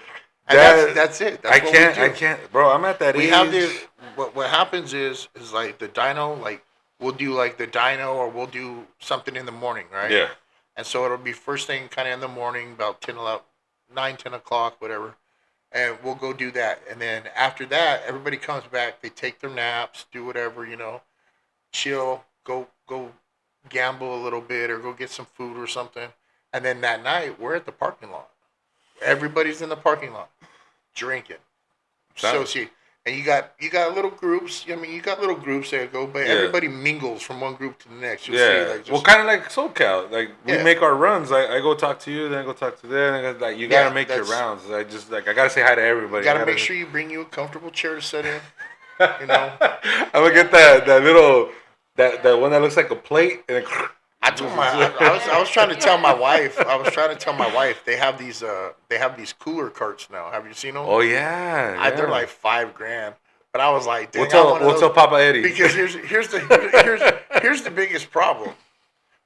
that's it. That's I can't, bro. I'm at that age. We have this. What happens is like the dyno, like we'll do like the dyno, or we'll do something in the morning, right? Yeah. And so it'll be first thing, kind of in the morning, about 9, 10 o'clock, whatever. And we'll go do that. And then after that, everybody comes back. They take their naps, do whatever, chill, go gamble a little bit or go get some food or something. And then that night, we're at the parking lot. Everybody's in the parking lot drinking. And you got little groups. I mean, you got little groups that go, but everybody mingles from one group to the next. You'll see, like, well, kind of like SoCal. Like we make our runs. I go talk to you, then I go talk to them. Like you gotta make your rounds. I just I gotta say hi to everybody. You gotta make sure you bring you a comfortable chair to sit in. I'm gonna get that little that one that looks like a plate and. I was trying to tell my wife. They have these cooler carts now. Have you seen them? Oh yeah. They're like $5,000. But I was like, we'll tell Papa Eddie. Because here's the biggest problem.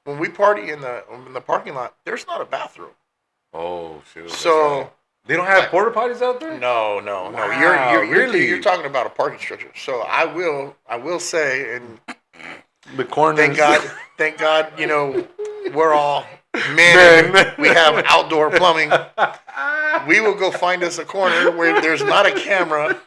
When we party in the parking lot, there's not a bathroom. Oh shit. So they don't have porta potties out there? No. Wow, You're talking about a parking structure. So I will say, and the corners. Thank God, we're all men. And we have outdoor plumbing. Ah. We will go find us a corner where there's not a camera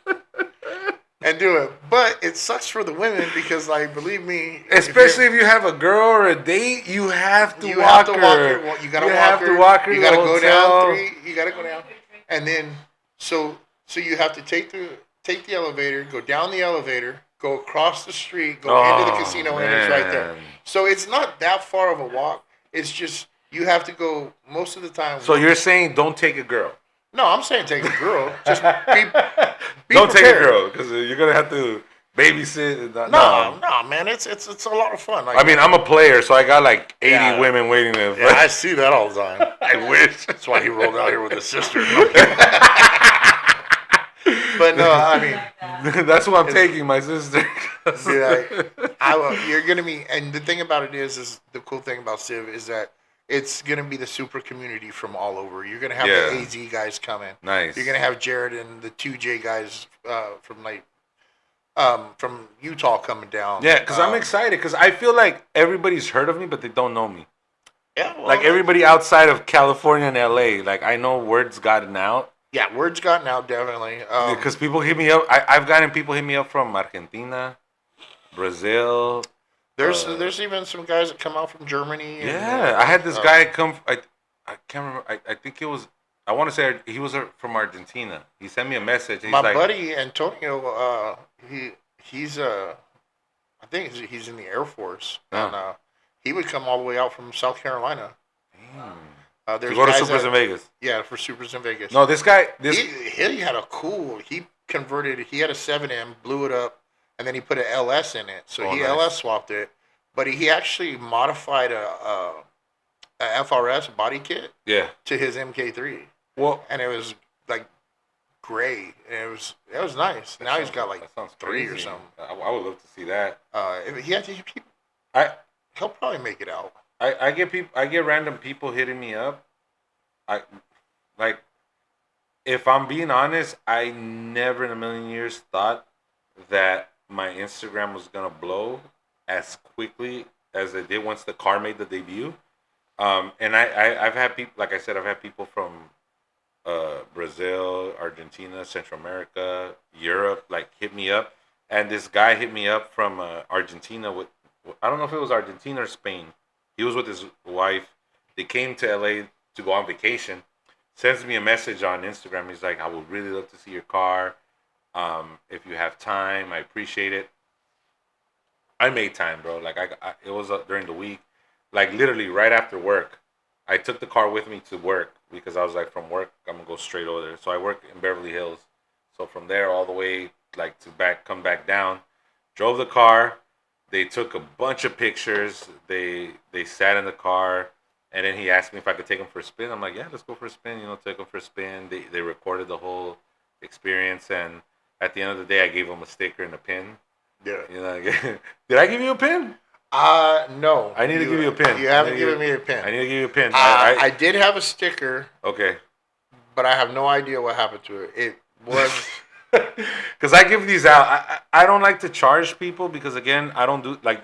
and do it. But it sucks for the women because, like, believe me, especially if you have a girl or a date, you have to you walk have to her. walk her. You gotta walk have her. to walk her. You to gotta the go hotel. down 3. You gotta go down, and then so you have to take the elevator, go down the elevator, go across the street, go into the casino, and it's right there. So it's not that far of a walk. It's just you have to go most of the time. So you're saying don't take a girl? No, I'm saying take a girl. Just be don't prepared. take a girl because you're gonna have to babysit. No, man, it's a lot of fun. Like, I mean, I'm a player, so I got like 80 women waiting to. Yeah, I see that all the time. I wish. That's why he rolled out here with his sister. But no, I mean, that's what I'm taking, my sister. You're gonna be, and the thing about it is the cool thing about Civ is that it's gonna be the super community from all over. You're gonna have the AZ guys coming. Nice. You're gonna have Jared and the 2J guys from Utah coming down. Yeah, because I'm excited because I feel like everybody's heard of me, but they don't know me. Yeah, well, like everybody outside of California and LA, like I know word's gotten out. Yeah, word's gotten out definitely. Because people hit me up. I've gotten people hit me up from Argentina, Brazil. There's even some guys that come out from Germany. Yeah, I had this guy come. I can't remember. I think it was. I want to say he was from Argentina. He sent me a message. My buddy Antonio. He's I think he's in the Air Force, and he would come all the way out from South Carolina. To go to Supers in Vegas. Yeah, for Supers in Vegas. No, this guy. He had a cool. He converted. He had a 7M, blew it up, and then he put an LS in it. So he LS swapped it, but he actually modified a FRS body kit. Yeah. To his MK3. Well, and it was like gray, and it was nice. Now he's got like 3 or something. I would love to see that. He'll probably make it out. I get random people hitting me up. If I'm being honest, I never in a million years thought that my Instagram was gonna blow as quickly as it did once the car made the debut. And I've had people, like I said, I've had people from Brazil, Argentina, Central America, Europe, like hit me up. And this guy hit me up from Argentina with, I don't know if it was Argentina or Spain. He was with his wife. They came to LA to go on vacation. Sends me a message on Instagram. He's like, I would really love to see your car. If you have time, I appreciate it. I made time, bro. Like it was during the week, like literally right after work. I took the car with me to work because I was like, from work, I'm gonna go straight over there. So I work in Beverly Hills. So from there all the way like to come back down, drove the car. They took a bunch of pictures. They sat in the car, and then he asked me if I could take him for a spin. I'm like, yeah, let's go for a spin. Take him for a spin. They recorded the whole experience, and at the end of the day, I gave him a sticker and a pin. Yeah. Did I give you a pin? No. I need to give you a pin. You haven't given me a pin. I need to give you a pin. I did have a sticker. Okay. But I have no idea what happened to it. It was... Because I give these out. I don't like to charge people because, again, I don't do, like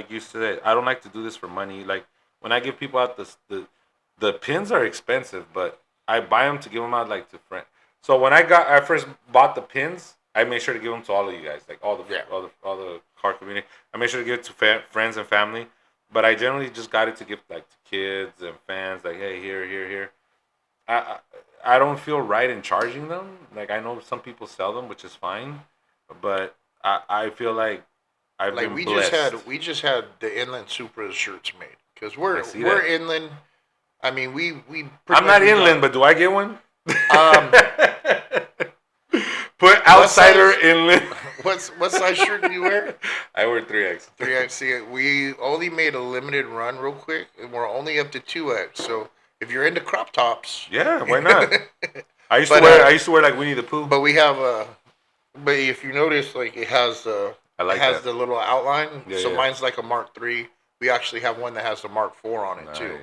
you said, I don't like to do this for money. Like, when I give people out, the pins are expensive, but I buy them to give them out, like, to friends. So when I first bought the pins, I made sure to give them to all of you guys, like all the car community. I made sure to give it to friends and family, but I generally just got it to give like to kids and fans, like, hey, here. I don't feel right in charging them. Like, I know some people sell them, which is fine, but I feel like I've been blessed. We just had the Inland Supra shirts made because we're inland. I mean, we. I'm not inland, but do I get one? Put outsider inland. What size shirt do you wear? I wear 3X. 3X. See, we only made a limited run real quick, and we're only up to 2X. So if you're into crop tops, yeah, why not? I used to wear like Winnie the Pooh. But we have but if you notice, like it has the the little outline. Yeah, so mine's like a Mark III. We actually have one that has the Mark IV on it too.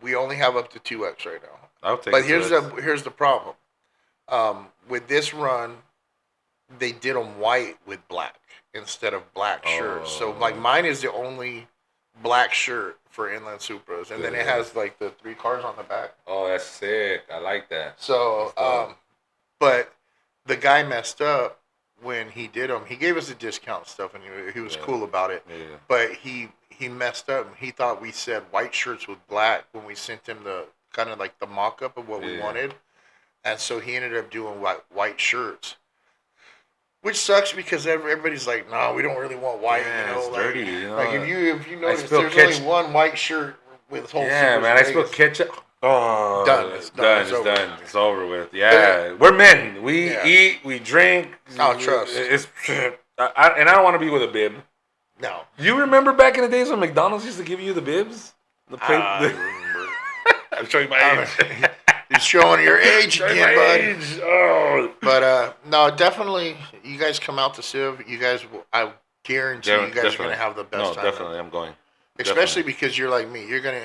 We only have up to 2X right now. I'll take. But here's the problem. With this run, they did them white with black instead of black shirts. So like mine is the only black shirt for inland Supras, and then it has like the 3 cars on the back. Oh, that's sick. I like that. So, That's dope. but the guy messed up when he did them. He gave us a discount and stuff, and he was Yeah. cool about it. Yeah. But he messed up. He thought we said white shirts with black when we sent him the kind of like the mock up of what we Yeah. wanted, and so he ended up doing white shirts. Which sucks because everybody's like, no, we don't really want white. Yeah, you know, it's like, dirty. You know, like if you notice, spill there's ketchup. only one white shirt with whole. Yeah, Supers man. I in spill Vegas. ketchup. Oh, Done. It's It's done. done. It's It's over. done. It's over with. Yeah, we're men. We Yeah. eat. We drink. Oh, trust. It's. And I don't want to be with a bib. No. You remember back in the days when McDonald's used to give you the bibs? The I remember. I'm showing my age. You're showing your age Showing again, my bud. age. Oh. But no, definitely, you guys come out to Civ. You guys, I guarantee you guys are gonna have the best No, time. definitely, I'm going. Especially because you're like me. You're gonna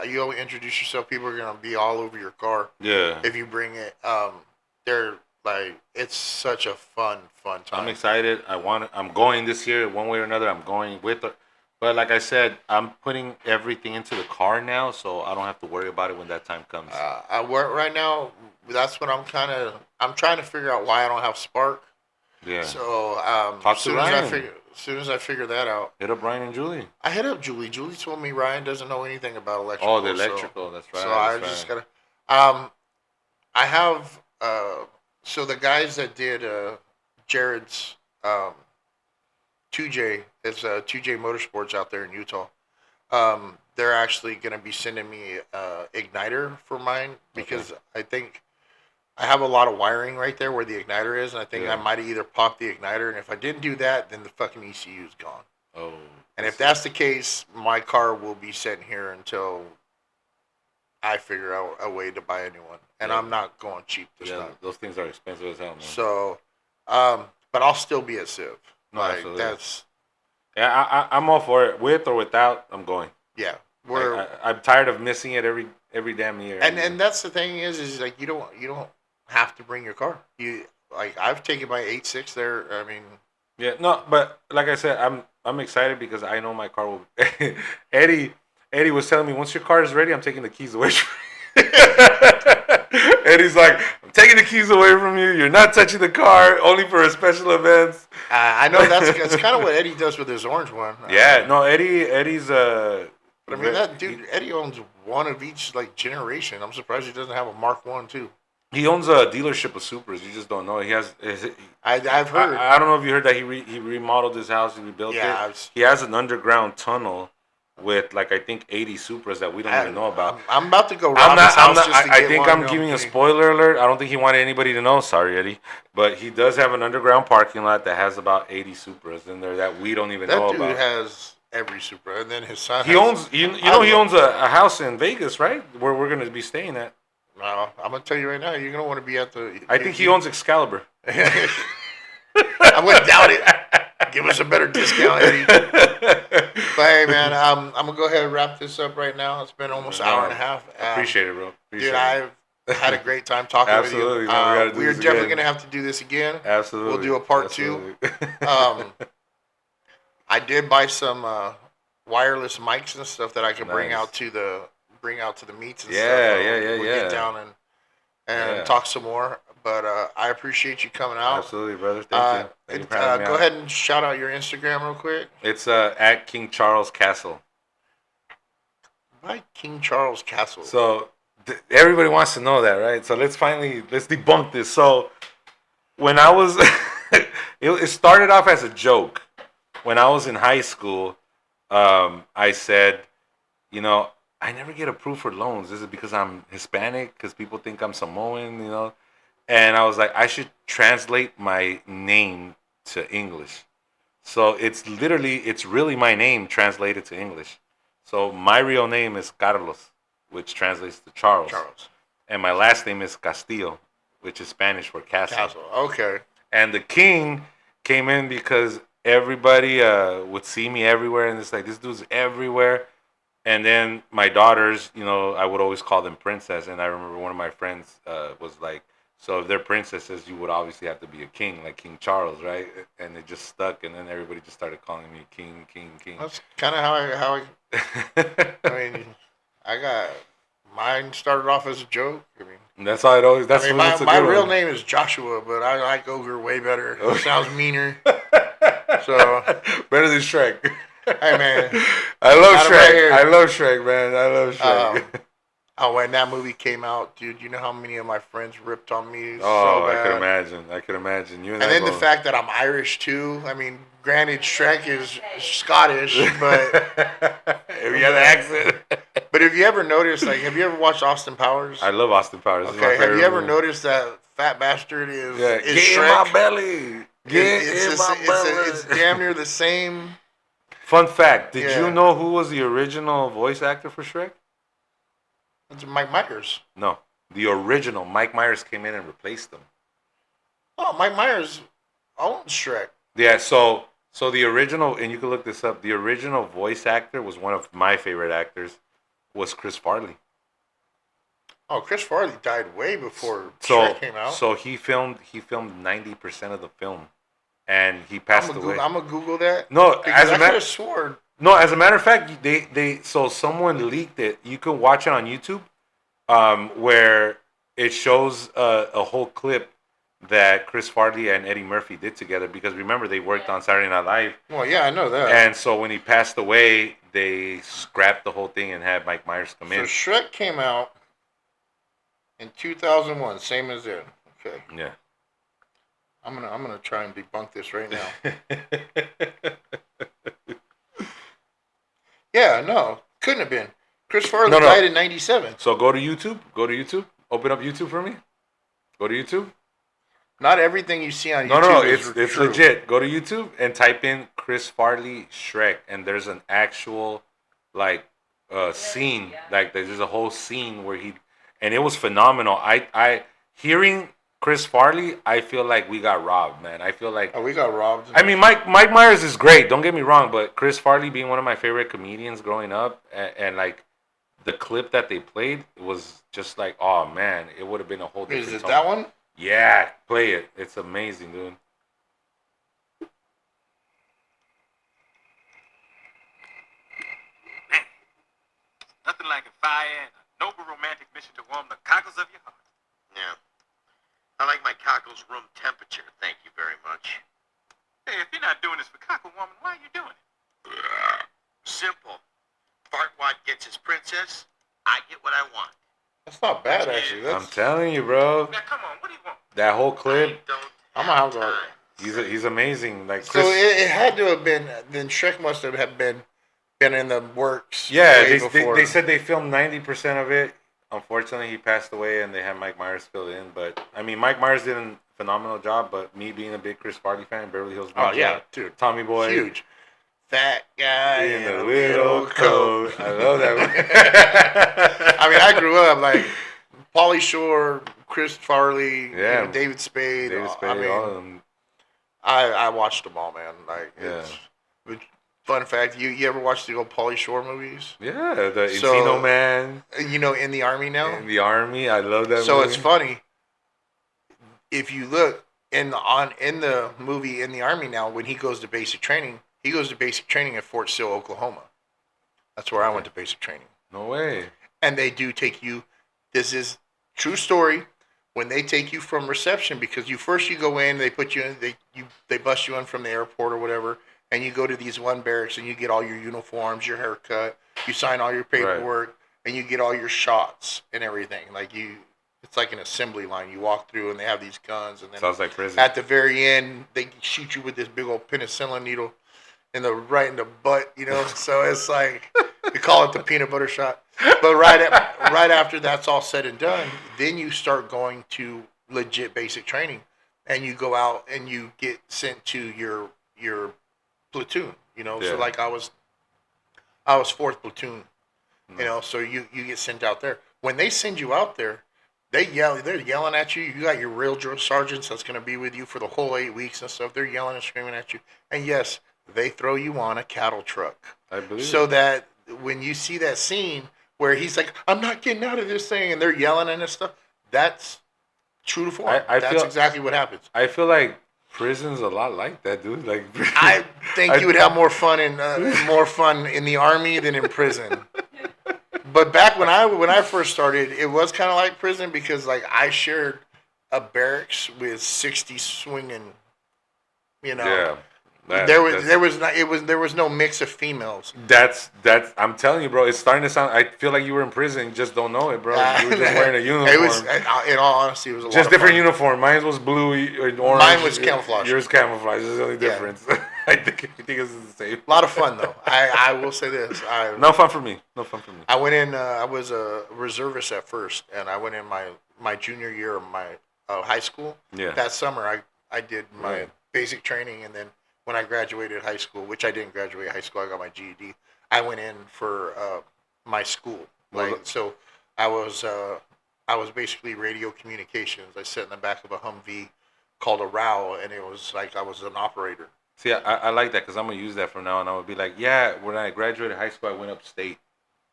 you always introduce yourself. People are gonna be all over your car Yeah. if you bring it. They're like, it's such a fun time. I'm excited. I'm going this year one way or another. I'm going with it. But like I said, I'm putting everything into the car now, so I don't have to worry about it when that time comes. I work right now. That's what I'm I'm trying to figure out why I don't have Spark. Yeah. So Talk to Ryan. as soon as I figure that out, Hit up Brian and Julie. I hit up Julie. Julie told me Ryan doesn't know anything about electrical. Oh, the electrical. That's right. So that's I just right. gotta. I have. So the guys that did Jared's 2J, it's 2J Motorsports out there in Utah. They're actually gonna be sending me igniter for mine because I think I have a lot of wiring right there where the igniter is, and I think Yeah. I might have either popped the igniter, and if I didn't do that, then the fucking ECU is gone. Oh. And if that's the case, my car will be sitting here until I figure out a way to buy a new one. And Yeah. I'm not going cheap this Yeah, time. those things are expensive as hell, man. So, but I'll still be at Civ. No, Like, absolutely. that's, Yeah, I'm all for it. With or without, I'm going. yeah. I'm tired of missing it every damn year. And that's the thing is like you don't have to bring your car. I've taken my 8.6 there. I mean, Yeah, no, but like I said, I'm excited because I know my car will. Eddie was telling me once your car is ready, I'm taking the keys away from you. Eddie's like, I'm taking the keys away from you. You're not touching the car, only for special events. I know that's kind of what Eddie does with his orange one. Yeah, no, Eddie's But I mean, that dude, Eddie owns one of each like generation. I'm surprised he doesn't have a Mark 1 too. He owns a dealership of Supras. You just don't know. He has. I've heard. I don't know if you heard that he remodeled his house. He rebuilt Yeah, it. He has an underground tunnel with like I think 80 Supras that we don't even know about. I'm about to go rob his house just to I get think one, I'm you know, giving a kidding. spoiler alert. I don't think he wanted anybody to know. Sorry, Eddie. But he does have an underground parking lot that has about 80 Supras in there that we don't even know That dude about. has every Supra, and then his son. He owns. You know he owns a house in Vegas, right? Where we're gonna be staying at. No, I'm gonna tell you right now. You're gonna want to be at the. I think he owns Excalibur. I wouldn't doubt it. Give us a better discount, Eddie. But hey, man, I'm gonna go ahead and wrap this up right now. It's been almost an hour and a half. Appreciate it, bro. Appreciate Dude, it. I've had a great time talking with you. Absolutely, man. We gotta do We're this definitely again. gonna have to do this again. Absolutely. We'll do a part 2. I did buy some wireless mics and stuff that I could bring Nice. out to the meets and Yeah, stuff. yeah, We'll yeah. get down and Yeah. talk some more. But I appreciate you coming out. Absolutely, brother. Thank you. Thank you for having me Go out. ahead and shout out your Instagram real quick. It's at King Charles Castle. By King Charles Castle. So everybody wants to know that, right? So let's debunk this. So when I was, it started off as a joke. When I was in high school, I said, I never get approved for loans. Is it because I'm Hispanic? Because people think I'm Samoan, And I was like, I should translate my name to English. So it's really my name translated to English. So my real name is Carlos, which translates to Charles. And my last name is Castillo, which is Spanish for castle. Okay. And the king came in because everybody would see me everywhere, and it's like, this dude's everywhere. And then my daughters, I would always call them princess. And I remember one of my friends was like, So if they're princesses, you would obviously have to be a king, like King Charles, right? And it just stuck, and then everybody just started calling me king, king, king. That's kind of I mean, I got mine started off as a joke. I mean, That's how it always. That's I mean, what's a my good real one. name is Joshua, but I like Ogre way better. It sounds meaner. So Better than Shrek. hey man, I love got him Shrek. right here. I love Shrek, man. I love Shrek. Oh, when that movie came out, dude, you know how many of my friends ripped on me so Oh, I could bad. imagine. I could imagine. You And then the fact that I'm Irish too. I mean, granted, Shrek is Scottish, but if you have an accent. but have you ever noticed? Like, have you ever watched Austin Powers? I love Austin Powers. This is my Okay, have favorite you ever movie. noticed that fat bastard is Get Shrek? in my belly. It's damn near the same. Fun fact: did Yeah. you know who was the original voice actor for Shrek? It's Mike Myers. No, the original. Mike Myers came in and replaced him. Oh, Mike Myers owns Shrek. Yeah, so the original, and you can look this up. The original voice actor was one of my favorite actors, was Chris Farley. Oh, Chris Farley died way before So Shrek came out. so he filmed 90% of the film, and he passed away. I'm gonna Google that. No, Because as I a could matter have sworn. no, as a matter of fact, they so someone leaked it. You can watch it on YouTube, where it shows a whole clip that Chris Farley and Eddie Murphy did together, because remember they worked on Saturday Night Live, Well, yeah, I know that. and so when he passed away, they scrapped the whole thing and had Mike Myers come So in. Shrek came out in 2001, same as it. Okay, Yeah. I'm gonna try and debunk this right now. Yeah, no, couldn't have been. Chris Farley No. died in '97. So go to YouTube. Go to YouTube. Open up YouTube for me. Go to YouTube. Not everything you see on No, YouTube it's is it's true. legit. Go to YouTube and type in Chris Farley Shrek, and there's an actual like scene. Yeah. Like there's a whole scene where and it was phenomenal. I hearing Chris Farley, I feel like we got robbed, man. I feel like Oh, we got robbed. I mean Mike Myers is great. Don't get me wrong, but Chris Farley being one of my favorite comedians growing up, and like the clip that they played was just like, oh man, it would have been a whole different Is it tone. that one? Yeah, play it. It's amazing, dude. Nothing like a fire and a noble romantic mission to warm the cockles of your heart. Yeah. I like my cockles room temperature, thank you very much. Hey, if you're not doing this for cockle warming, why are you doing it? Simple. Fartwad gets his princess, I get what I want. That's not bad, actually. I'm That's, telling you, bro. Now, come on, what do you want? That whole I clip, don't I'm gonna have have to- time. he's amazing. Like so Chris, it had to have been. Then Shrek must have been in the works. yeah, way they before. said they filmed 90% of it. Unfortunately, he passed away, and they had Mike Myers fill it in. But I mean, Mike Myers did a phenomenal job. But me being a big Chris Farley fan, Beverly Hills. Oh yeah, Ninja, dude, Tommy Boy, huge. Fat guy in a little coat. I love that one. I mean, I grew up like Pauly Shore, Chris Farley, Yeah. you know, David Spade. David Spade, I mean, all of them. I watched them all, man. Like, Yeah. it's, but fun fact, you ever watch the old Pauly Shore movies? Yeah, the So- Encino Man You know, in the army now. in the army. I love that. So movie. it's funny. If you look in the movie in the army now, when he goes to basic training, he goes to basic training at Fort Sill, Oklahoma. That's where I went to basic training. No way. And they do take you. This is true story. When they take you from reception, because you go in, they put you in, they bust you in from the airport or whatever, and you go to these one barracks and you get all your uniforms, your haircut, you sign all your paperwork, and you get all your shots and everything. It's like an assembly line. You walk through and they have these guns, and then Sounds like prison. at the very end they shoot you with this big old penicillin needle right in the butt, you know. So it's like we call it the peanut butter shot. But right after that's all said and done, then you start going to legit basic training, and you go out and you get sent to your platoon. You know, Yeah. so like I was 4th platoon. You know, so you get sent out there. When they send you out there, they're yelling at you. You got your real drill sergeants that's going to be with you for the whole 8 weeks and stuff. They're yelling and screaming at you. And yes, they throw you on a cattle truck. I believe. So that when you see that scene where he's like, I'm not getting out of this thing, and they're yelling and stuff, that's True to form. I That's feel exactly what happens. I feel like prison's a lot like that, dude. Like I feel I feel like prison's a lot like that, dude. Like I think you would have more fun in the army than in prison. But back when I first started, it was kind of like prison because like I shared a barracks with 60 swinging. You know, yeah. there was no mix of females. That's I'm telling you, bro. It's starting to sound. I feel like you were in prison. You just don't know it, bro. You were just wearing a uniform. It was, in all honesty, it was a lot just of different fun. uniform. Mine was blue or orange. Mine was camouflage. Yours camouflage. This is the only Yeah. difference. I think it's the same. A lot of fun though. I will say this. No fun for me. No fun for me. I went in. I was a reservist at first, and I went in my junior year of my high school. Yeah. That summer, I did my Right. basic training, and then when I graduated high school, which I didn't graduate high school, I got my GED. I went in for my school. Well, So, I was basically radio communications. I sat in the back of a Humvee called a ROW, and it was like I was an operator. See, I like that because I'm gonna use that from now on. I would be like, yeah, when I graduated high school, I went upstate.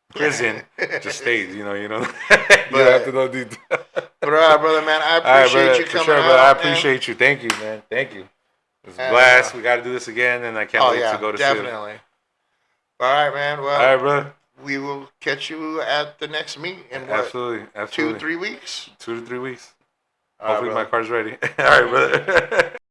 Prison, just stayed. You know. You don't have to know detail. But brother, man, I appreciate you coming out. Brother, I appreciate you. Thank you, man. Thank you. It's a blast. We got to do this again, and I can't wait to go to definitely. All right, man. Well, all right, brother. We will catch you at the next meet in what? Absolutely. 2-3 weeks. 2 to 3 weeks. All right, Hopefully, my brother. car's ready. All right, brother.